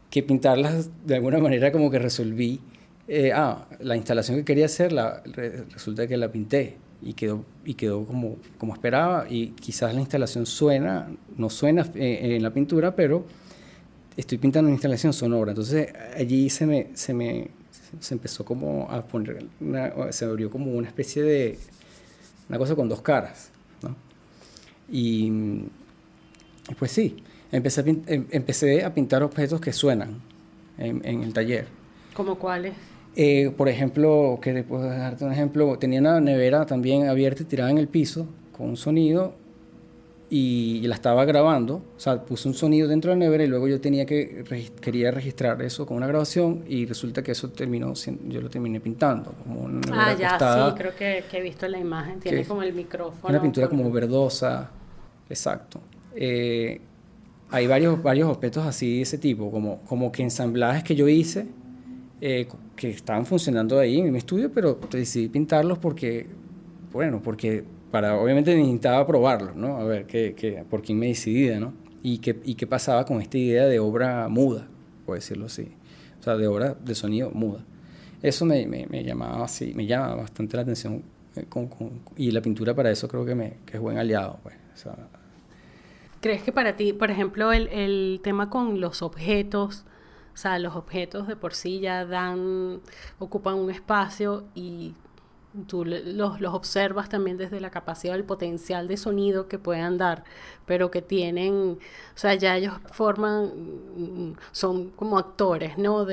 que pintarlas de alguna manera como que resolví. La instalación que quería hacer, resulta que la pinté y quedó como esperaba, y quizás la instalación no suena en la pintura, pero estoy pintando una instalación sonora. Entonces allí se empezó como a poner, se abrió como una especie de una cosa con dos caras, ¿no? Y pues sí, empecé a pintar objetos que suenan en el taller. ¿Cómo cuáles? Por ejemplo, que puedo darte un ejemplo, tenía una nevera también abierta y tirada en el piso con un sonido y la estaba grabando, o sea, puse un sonido dentro de la nevera y luego yo quería registrar eso con una grabación y resulta que eso yo lo terminé pintando como una nevera acostada, sí, creo que he visto la imagen, tiene como el micrófono. Una pintura como verdosa, exacto. Hay varios objetos así de ese tipo, como que ensamblajes que yo hice, que estaban funcionando ahí en mi estudio, pero decidí pintarlos porque obviamente necesitaba probarlos, ¿no? A ver por quién me decidía, ¿no? Y qué pasaba con esta idea de obra muda, por decirlo así, o sea, de obra de sonido muda. Eso me llamaba así, me llama bastante la atención, y la pintura para eso creo que es buen aliado, pues. O sea, ¿Crees que para ti, por ejemplo, el tema con los objetos, o sea, los objetos de por sí ya ocupan un espacio y tú los observas también desde la capacidad, el potencial de sonido que puedan dar, pero que tienen, o sea, ya ellos son como actores, ¿no?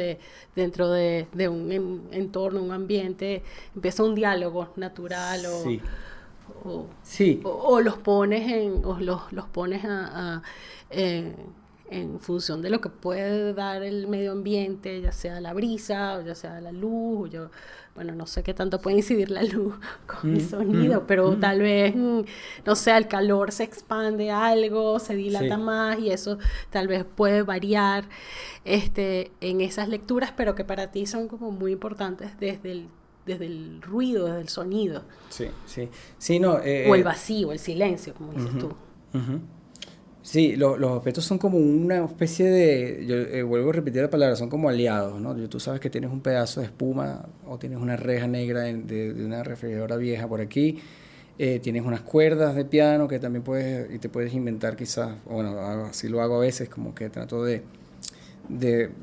Dentro de un entorno, un ambiente, empieza un diálogo natural sí, o, sí, o los pones los pones en función de lo que puede dar el medio ambiente, ya sea la brisa, o ya sea la luz, bueno, no sé qué tanto puede incidir la luz con el sonido, pero tal vez, no sé, el calor se expande algo, se dilata sí. más y eso tal vez puede variar en esas lecturas, pero que para ti son como muy importantes desde el ruido, desde el sonido. Sí, sí. Sí, no. O el vacío, el silencio, como dices tú. Uh-huh. Sí, los objetos son como una especie de, yo vuelvo a repetir la palabra, son como aliados, ¿no? Tú sabes que tienes un pedazo de espuma o tienes una reja negra de una refrigeradora vieja por aquí, tienes unas cuerdas de piano que también y te puedes inventar quizás, bueno, así lo hago a veces, como que trato de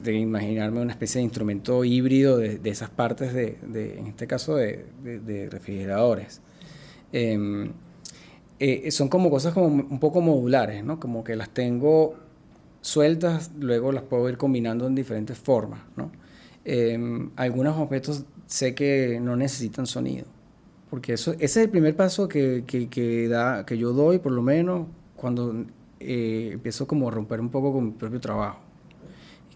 imaginarme una especie de instrumento híbrido de esas partes en este caso, de refrigeradores. Son como cosas como un poco modulares, ¿no? Como que las tengo sueltas, luego las puedo ir combinando en diferentes formas, ¿no? Algunos objetos sé que no necesitan sonido, porque ese es el primer paso que yo doy, por lo menos, cuando empiezo como a romper un poco con mi propio trabajo,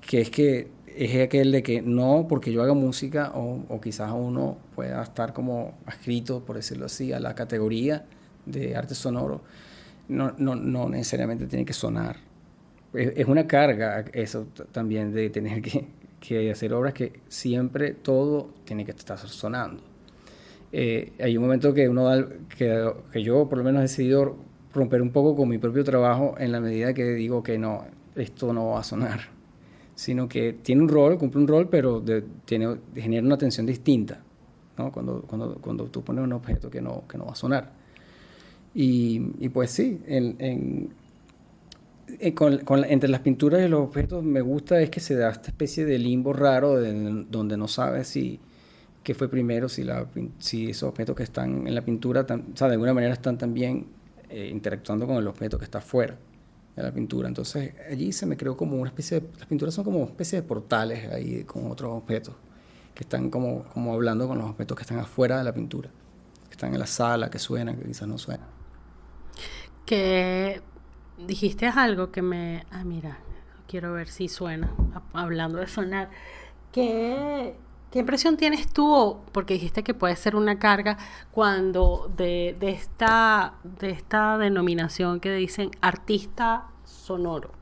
que es aquel de que no porque yo haga música o quizás uno pueda estar como adscrito, por decirlo así, a la categoría de arte sonoro, no necesariamente tiene que sonar. Es una carga eso también de tener que hacer obras que siempre todo tiene que estar sonando. Hay un momento que que yo por lo menos he decidido romper un poco con mi propio trabajo en la medida que digo que no, esto no va a sonar, sino que tiene un rol, cumple un rol, pero genera una tensión distinta, ¿no? Cuando tú pones un objeto que no va a sonar. Y pues sí, entre las pinturas y los objetos me gusta es que se da esta especie de limbo raro donde no sabes qué fue primero, si esos objetos que están en la pintura, o sea, de alguna manera están también interactuando con el objeto que está fuera de la pintura. Entonces allí se me creó como una especie las pinturas son como una especie de portales ahí con otros objetos que están como hablando con los objetos que están afuera de la pintura, que están en la sala, que suenan, que quizás no suenan. Que dijiste algo que mira, quiero ver si suena, hablando de sonar. ¿Qué impresión tienes tú? Porque dijiste que puede ser una carga cuando de esta denominación que dicen artista sonoro.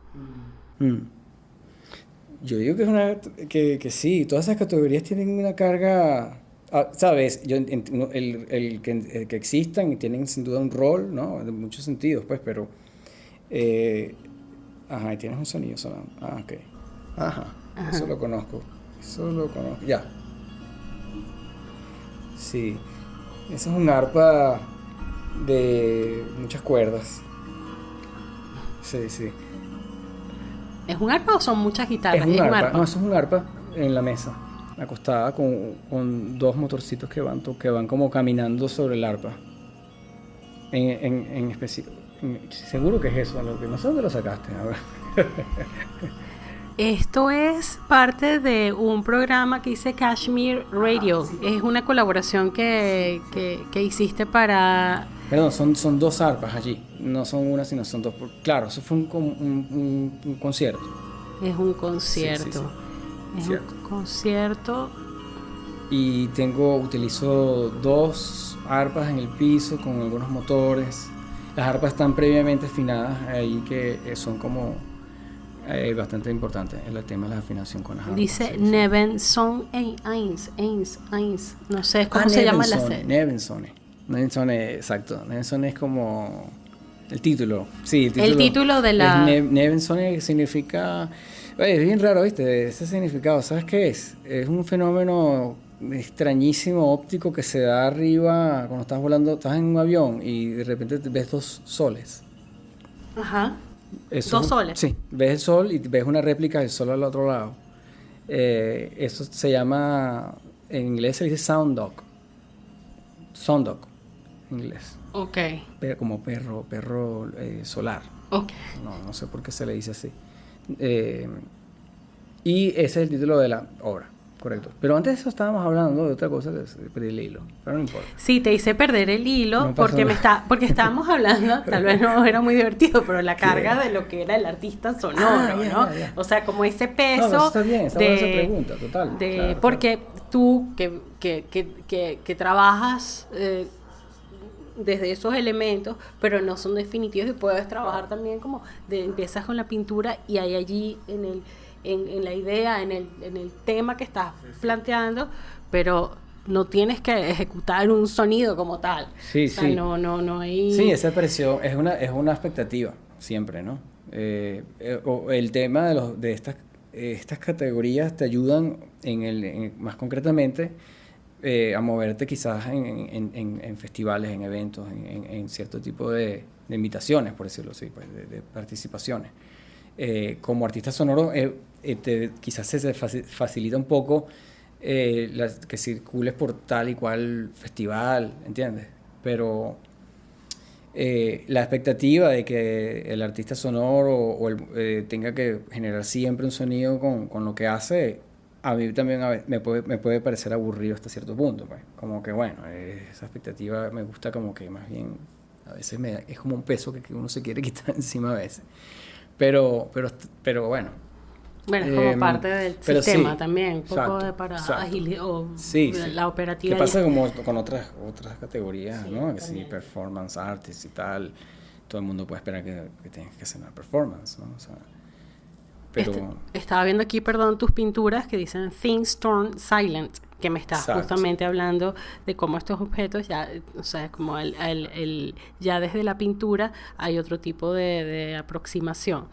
Yo digo que sí, todas esas categorías tienen una carga, sabes, el que existan y tienen sin duda un rol, ¿no? En muchos sentidos, pues, pero y tienes un sonido sonando. Ok. Ajá. Eso lo conozco, ya. Sí, eso es un arpa de muchas cuerdas. Sí. ¿Es un arpa o son muchas guitarras? Es un arpa. No, eso es un arpa en la mesa, acostada con dos motorcitos que van como caminando sobre el arpa. En específico. Seguro que es eso, no sé dónde lo sacaste. A ver. Esto es parte de un programa que dice Kashmir Radio. Sí. Es una colaboración que hiciste para... Perdón, son dos arpas allí. No son una, sino son dos. Claro, eso fue un concierto. Es un concierto. Sí. Es un concierto. Y utilizo dos arpas en el piso con algunos motores. Las arpas están previamente afinadas ahí, que son como... bastante importante el tema de la afinación con las arpas. Dice Nebenson Eins. No sé cómo se llama la serie. Nevensone, exacto. Nevensone es como el título. Sí, el título de la... Nevensone significa... es bien raro, ¿viste? Ese significado, ¿sabes qué es? Es un fenómeno extrañísimo óptico que se da arriba cuando estás volando, estás en un avión y de repente ves dos soles. Ajá. Eso, Dos soles. Sí, ves el sol y ves una réplica del sol al otro lado. Eso se llama, en inglés se dice sound dog. Sound dog, en inglés. Ok. Como perro solar. Ok. No sé por qué se le dice así. Y ese es el título de la obra, correcto. Pero antes de eso estábamos hablando de otra cosa que perdí el hilo, pero no importa. Sí, te hice perder el hilo No pasó nada. porque estábamos hablando, tal vez no era muy divertido, pero la carga de lo que era el artista sonoro, ¿no? Ya. O sea, como ese No, peso eso está bien, esa buena pregunta, total. Claro, porque tú que trabajas desde esos elementos, pero no son definitivos, y puedes trabajar también como empiezas con la pintura y hay allí en la idea, en el tema que estás planteando, pero no tienes que ejecutar un sonido como tal. Sí, o sea, sí. No hay... Sí, esa presión es una expectativa, siempre, ¿no? O el tema de estas categorías te ayudan más concretamente a moverte quizás en festivales, en eventos, en cierto tipo de invitaciones, por decirlo así, pues, de participaciones. Como artista sonoro, quizás se facilita un poco que circules por tal y cual festival, ¿entiendes? Pero la expectativa de que el artista sonoro tenga que generar siempre un sonido con lo que hace, a mí también me puede parecer aburrido hasta cierto punto, pues. Como que bueno, esa expectativa me gusta como que más bien, a veces es como un peso que uno se quiere quitar encima a veces. Pero bueno. Bueno, es como parte del sistema sí, también, un poco para agilizar sí. La operativa. ¿Qué pasa como con otras categorías, sí, ¿no? Que sí, performance artist y tal, todo el mundo puede esperar que tengas que hacer una performance, ¿no? O sea, pero... estaba viendo aquí, perdón, tus pinturas que dicen Things Turn Silent, que me estás justamente hablando de cómo estos objetos ya, o sea, como ya desde la pintura hay otro tipo de aproximación.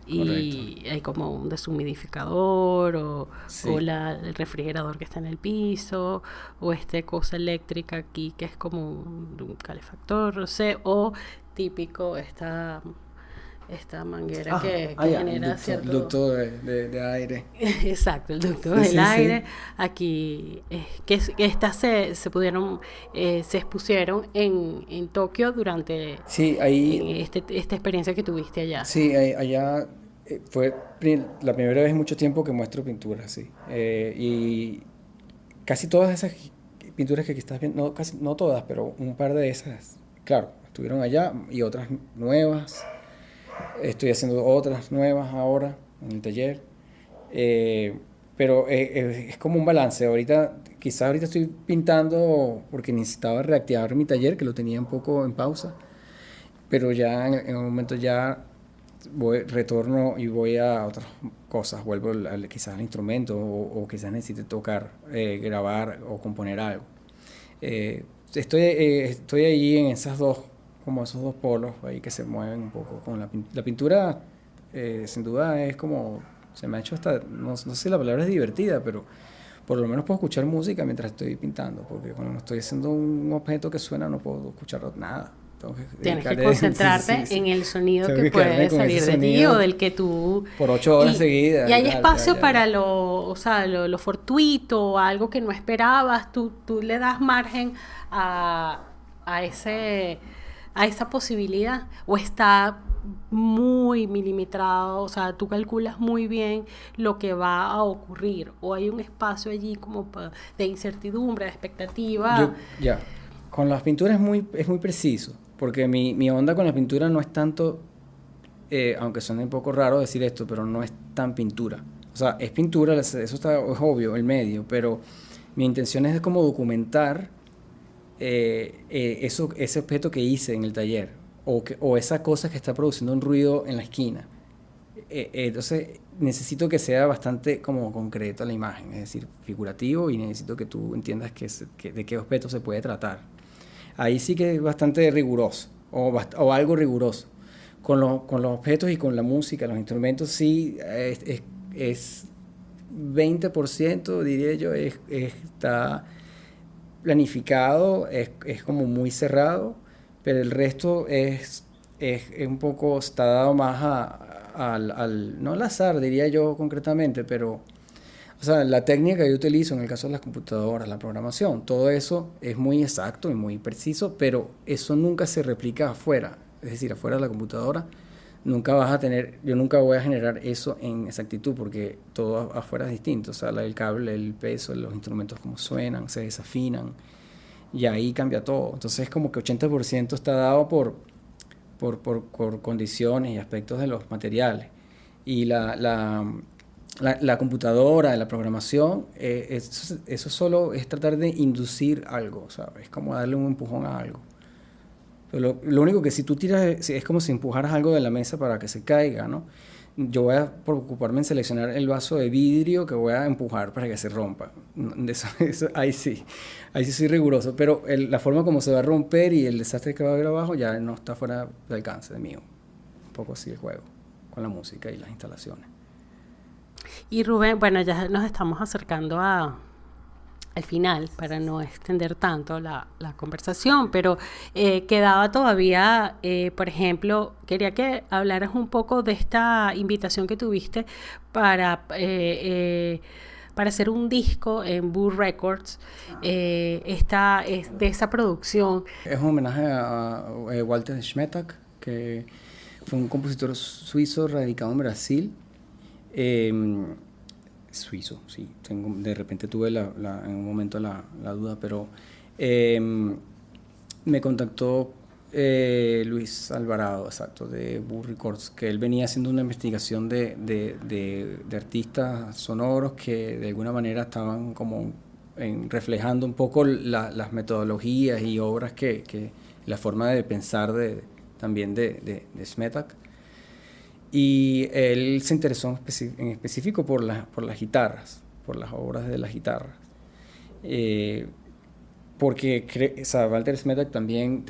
Y correcto, hay como un deshumidificador sí, o el refrigerador que está en el piso, o cosa eléctrica aquí que es como un calefactor, no sé, o típico esta manguera que genera cierto... El ducto de aire. Exacto, el ducto del aire. Sí. Aquí, que estas se pudieron, se expusieron en Tokio durante esta experiencia que tuviste allá. Sí, allá fue la primera vez en mucho tiempo que muestro pinturas, sí. Y casi todas esas pinturas que aquí estás viendo, no todas, pero un par de esas, claro, estuvieron allá y otras nuevas. Estoy haciendo otras nuevas ahora en el taller, pero es como un balance. Quizás ahorita estoy pintando porque necesitaba reactivar mi taller, que lo tenía un poco en pausa, pero ya en un momento ya retorno y voy a otras cosas, vuelvo quizás al instrumento o quizás necesite tocar, grabar o componer algo. Estoy allí en esos dos polos ahí que se mueven un poco con la pintura. Sin duda es como, se me ha hecho hasta, no sé si la palabra es divertida, pero por lo menos puedo escuchar música mientras estoy pintando, porque cuando estoy haciendo un objeto que suena no puedo escuchar nada. Tienes que concentrarte en el sonido que puede salir de ti o del que tú... Por 8 horas seguidas. Y hay espacio para lo fortuito, algo que no esperabas. Tú le das margen a esa posibilidad, o está muy milimetrado, o sea, tú calculas muy bien lo que va a ocurrir, o hay un espacio allí como de incertidumbre, de expectativa. Con las pinturas es muy preciso, porque mi onda con la pintura no es tanto, aunque suene un poco raro decir esto, pero no es tan pintura. O sea, es pintura, eso es obvio, el medio, pero mi intención es como documentar ese objeto que hice en el taller, o esa cosa que está produciendo un ruido en la esquina. Entonces necesito que sea bastante como concreto la imagen, es decir, figurativo, y necesito que tú entiendas de qué objeto se puede tratar. Ahí sí que es bastante riguroso, o algo riguroso. Con los objetos y con la música, los instrumentos, sí es 20% diría yo está planificado, es como muy cerrado, pero el resto es un poco, está dado más no al azar, diría yo concretamente, pero, o sea, la técnica que yo utilizo en el caso de las computadoras, la programación, todo eso es muy exacto y muy preciso, pero eso nunca se replica afuera, es decir, afuera de la computadora. Nunca vas a tener, yo nunca voy a generar eso en exactitud porque todo afuera es distinto, o sea, el cable, el peso, los instrumentos como suenan, se desafinan y ahí cambia todo. Entonces es como que 80% está dado por condiciones y aspectos de los materiales. Y la computadora, la programación, eso solo es tratar de inducir algo, ¿sabes? Es como darle un empujón a algo. Pero lo único que si tú tiras es como si empujaras algo de la mesa para que se caiga, ¿no? Yo voy a preocuparme en seleccionar el vaso de vidrio que voy a empujar para que se rompa. Ahí sí soy riguroso, pero la forma como se va a romper y el desastre que va a haber abajo ya no está fuera de alcance de mío. Un poco así el juego con la música y las instalaciones. Y Rubén, bueno, ya nos estamos acercando al final para no extender tanto la conversación, pero quedaba todavía, por ejemplo, quería que hablaras un poco de esta invitación que tuviste para hacer un disco en Boo Records, de esa producción. Es un homenaje a Walter Schmettack, que fue un compositor suizo radicado en Brasil. Suizo, sí. De repente tuve en un momento la duda, pero me contactó Luis Alvarado, exacto, de Boo Records, que él venía haciendo una investigación de artistas sonoros que de alguna manera estaban como reflejando un poco las metodologías y obras la forma de pensar también de Schmettack. Y él se interesó en específico por las guitarras, por las obras de las guitarras. Porque Walter Schmettack también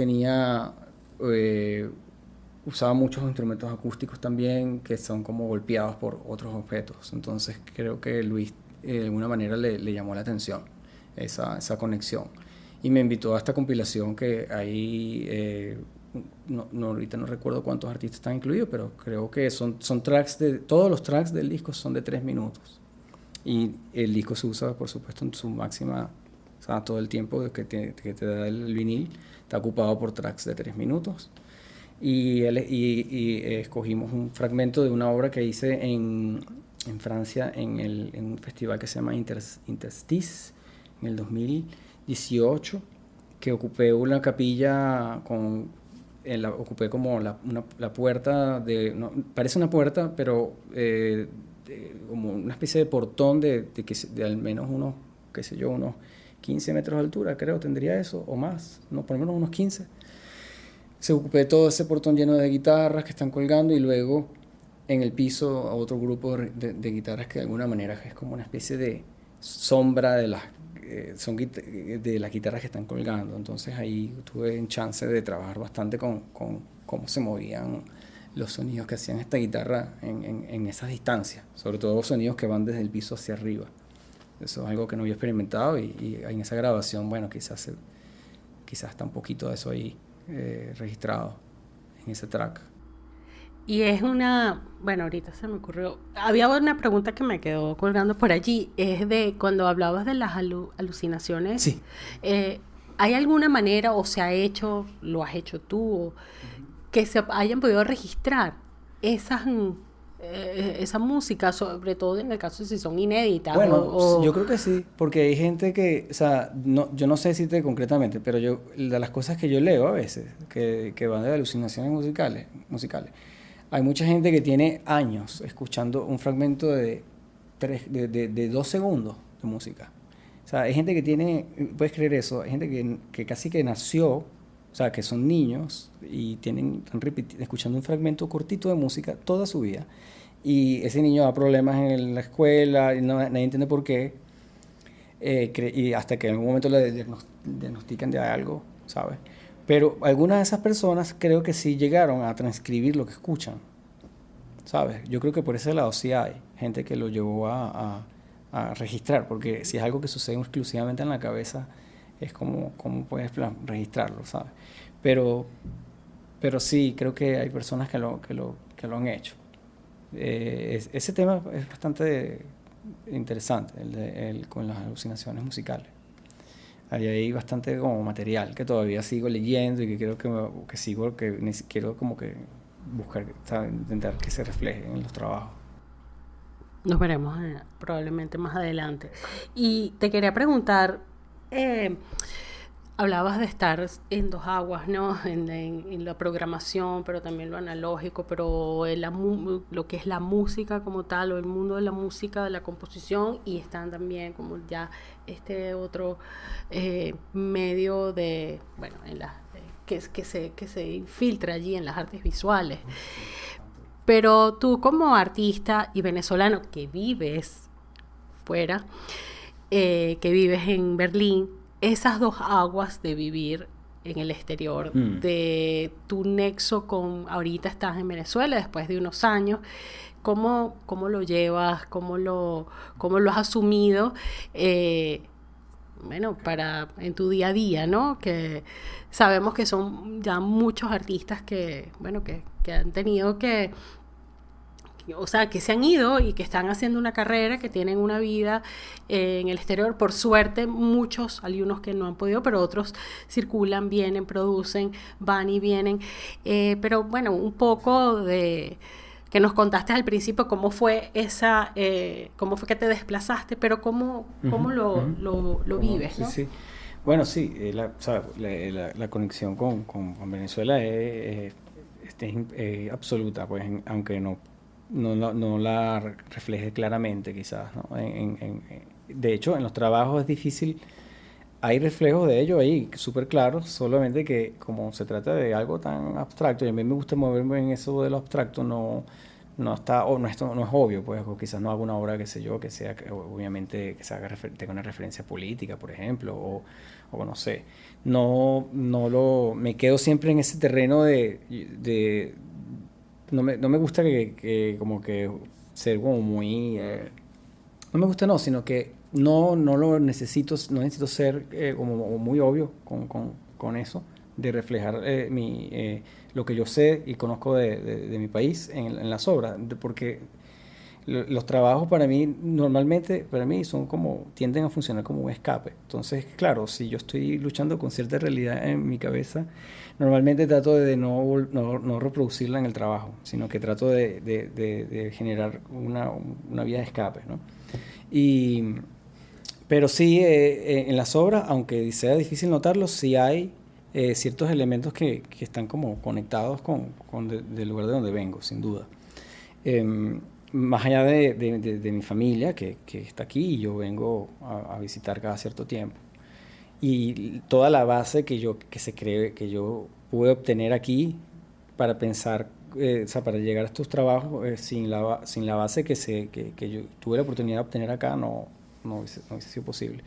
usaba muchos instrumentos acústicos también que son como golpeados por otros objetos. Entonces creo que Luis de alguna manera le llamó la atención esa conexión. Y me invitó a esta compilación que ahí... ahorita no recuerdo cuántos artistas están incluidos, pero creo que son tracks todos los tracks del disco son de 3 minutos. Y el disco se usa, por supuesto, en su máxima, o sea, todo el tiempo que te da el vinil, está ocupado por tracks de 3 minutos. Y escogimos un fragmento de una obra que hice en Francia, en un festival que se llama Interstice, en el 2018, que ocupé una capilla ocupé como la puerta parece una puerta, pero como una especie de portón de al menos unos 15 metros de altura, creo, tendría eso, o más, no, por lo menos unos 15. Se ocupé todo ese portón lleno de guitarras que están colgando y luego en el piso a otro grupo de guitarras que de alguna manera es como una especie de sombra de las guitarras que están colgando. Entonces ahí tuve un chance de trabajar bastante con cómo se movían los sonidos que hacían esta guitarra en esas distancias, sobre todo sonidos que van desde el piso hacia arriba. Eso es algo que no había experimentado y en esa grabación, bueno, quizás está un poquito de eso ahí registrado en ese track. Y bueno, ahorita se me ocurrió, había una pregunta que me quedó colgando por allí, es de cuando hablabas de las alucinaciones. Sí. ¿Hay alguna manera, o se ha hecho, lo has hecho tú, que se hayan podido registrar esa música, sobre todo en el caso de si son inéditas? Bueno, yo creo que sí, porque hay gente que, o sea, yo no sé decirte concretamente, pero de las cosas que yo leo a veces, que van de alucinaciones musicales, hay mucha gente que tiene años escuchando un fragmento de 2 segundos de música. O sea, hay gente que puedes creer eso, hay gente que casi que nació, o sea, que son niños y están escuchando un fragmento cortito de música toda su vida. Y ese niño da problemas en la escuela, y nadie entiende por qué, y hasta que en algún momento le diagnostican de algo, ¿sabes? Pero algunas de esas personas creo que sí llegaron a transcribir lo que escuchan, ¿sabes? Yo creo que por ese lado sí hay gente que lo llevó a a registrar, porque si es algo que sucede exclusivamente en la cabeza, es como puedes registrarlo, ¿sabes? Pero, pero sí, creo que hay personas que lo han hecho. Ese tema es bastante interesante, con las alucinaciones musicales. Hay bastante como material que todavía sigo leyendo y que creo que sigo, quiero como que buscar, ¿sabes? Intentar que se refleje en los trabajos. Nos veremos probablemente más adelante. Y te quería preguntar, eh, hablabas de estar en dos aguas, ¿no? En la programación, pero también lo analógico, pero lo que es la música como tal, o el mundo de la música, de la composición, y están también como ya este otro medio de, bueno, que se infiltra allí en las artes visuales. Pero tú como artista y venezolano que vives fuera, que vives en Berlín, esas dos aguas de vivir en el exterior, de tu nexo con, ahorita estás en Venezuela después de unos años, ¿cómo lo llevas? ¿Cómo lo has asumido? Bueno, en tu día a día, ¿no? Que sabemos que son ya muchos artistas bueno, que han tenido o sea, que se han ido y que están haciendo una carrera, que tienen una vida en el exterior. Por suerte, muchos, hay unos que no han podido, pero otros circulan, vienen, producen, van y vienen. Pero bueno, un poco de que nos contaste al principio cómo fue cómo fue que te desplazaste, pero cómo lo vives, ¿no? Sí, sí. Bueno, sí, la conexión con Venezuela es absoluta, pues, aunque no la refleje claramente, quizás, ¿no? De hecho, en los trabajos es difícil, hay reflejos de ello ahí, súper claros, solamente que como se trata de algo tan abstracto, y a mí me gusta moverme en eso de lo abstracto, no está, o no es obvio, pues, o quizás no haga una obra, qué sé yo, que sea, obviamente, que se haga tenga una referencia política, por ejemplo, o no sé. Me quedo siempre en ese terreno no me gusta que como que ser como muy, no me gusta, no, sino que no necesito ser como muy obvio con eso, de reflejar lo que yo sé y conozco de mi país en las obras, porque los trabajos para mí tienden a funcionar como un escape. Entonces, claro, si yo estoy luchando con cierta realidad en mi cabeza, normalmente trato de no reproducirla en el trabajo, sino que trato de generar una vía de escape, ¿no? Pero sí, en las obras, aunque sea difícil notarlo, sí hay ciertos elementos que están como conectados del lugar de donde vengo, sin duda. Más allá de mi familia, que está aquí, y yo vengo a visitar cada cierto tiempo. Y toda la base que se cree que yo pude obtener aquí para pensar, o sea, para llegar a estos trabajos, sin la base que yo tuve la oportunidad de obtener acá, no hubiese sido posible.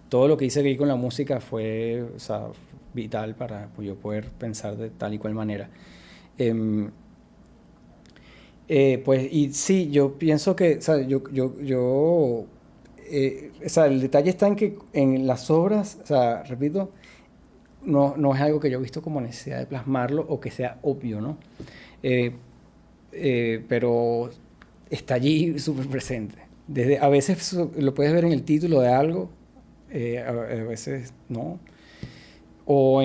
Todo lo que hice aquí con la música fue, o sea, vital para yo poder pensar de tal y cual manera. Pues, y sí, yo pienso que, o sea, o sea, el detalle está en que en las obras, o sea, repito, no es algo que yo he visto como necesidad de plasmarlo o que sea obvio, ¿no? Eh, pero está allí súper presente. A veces lo puedes ver en el título de algo, a veces no. O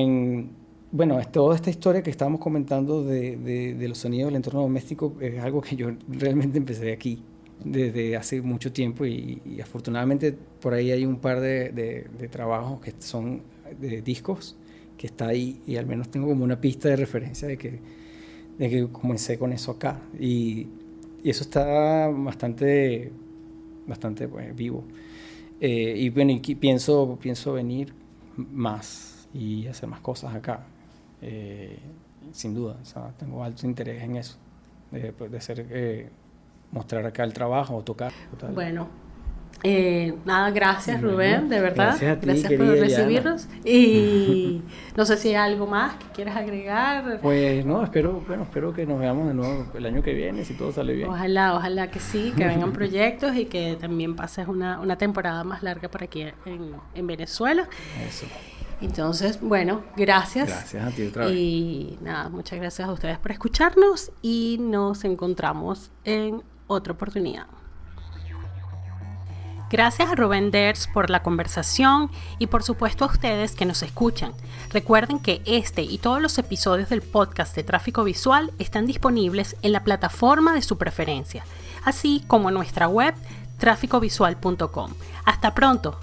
bueno, toda esta historia que estábamos comentando de los sonidos del entorno doméstico es algo que yo realmente empecé aquí desde hace mucho tiempo y afortunadamente por ahí hay un par de trabajos que son de discos que está ahí y al menos tengo como una pista de referencia de que comencé con eso acá y eso está bastante pues, vivo. Y bueno, pienso venir más y hacer más cosas acá. Sin duda, o sea, tengo alto interés en eso, de hacer, mostrar acá el trabajo o tocar. Bueno, Nada, gracias Bueno, Rubén, de verdad. gracias a ti, Gracias por querida recibirnos. Y no sé si hay algo más que quieras agregar. Pues no, espero que nos veamos de nuevo el año que viene, si todo sale bien. Ojalá que sí, que vengan proyectos y que también pases una temporada más larga por aquí en Venezuela. Eso. Entonces, bueno, gracias. Gracias a ti otra vez. Y nada, muchas gracias a ustedes por escucharnos y nos encontramos en otra oportunidad. Gracias a Rubén Ders por la conversación y por supuesto a ustedes que nos escuchan. Recuerden que este y todos los episodios del podcast de Tráfico Visual están disponibles en la plataforma de su preferencia, así como en nuestra web traficovisual.com. Hasta pronto.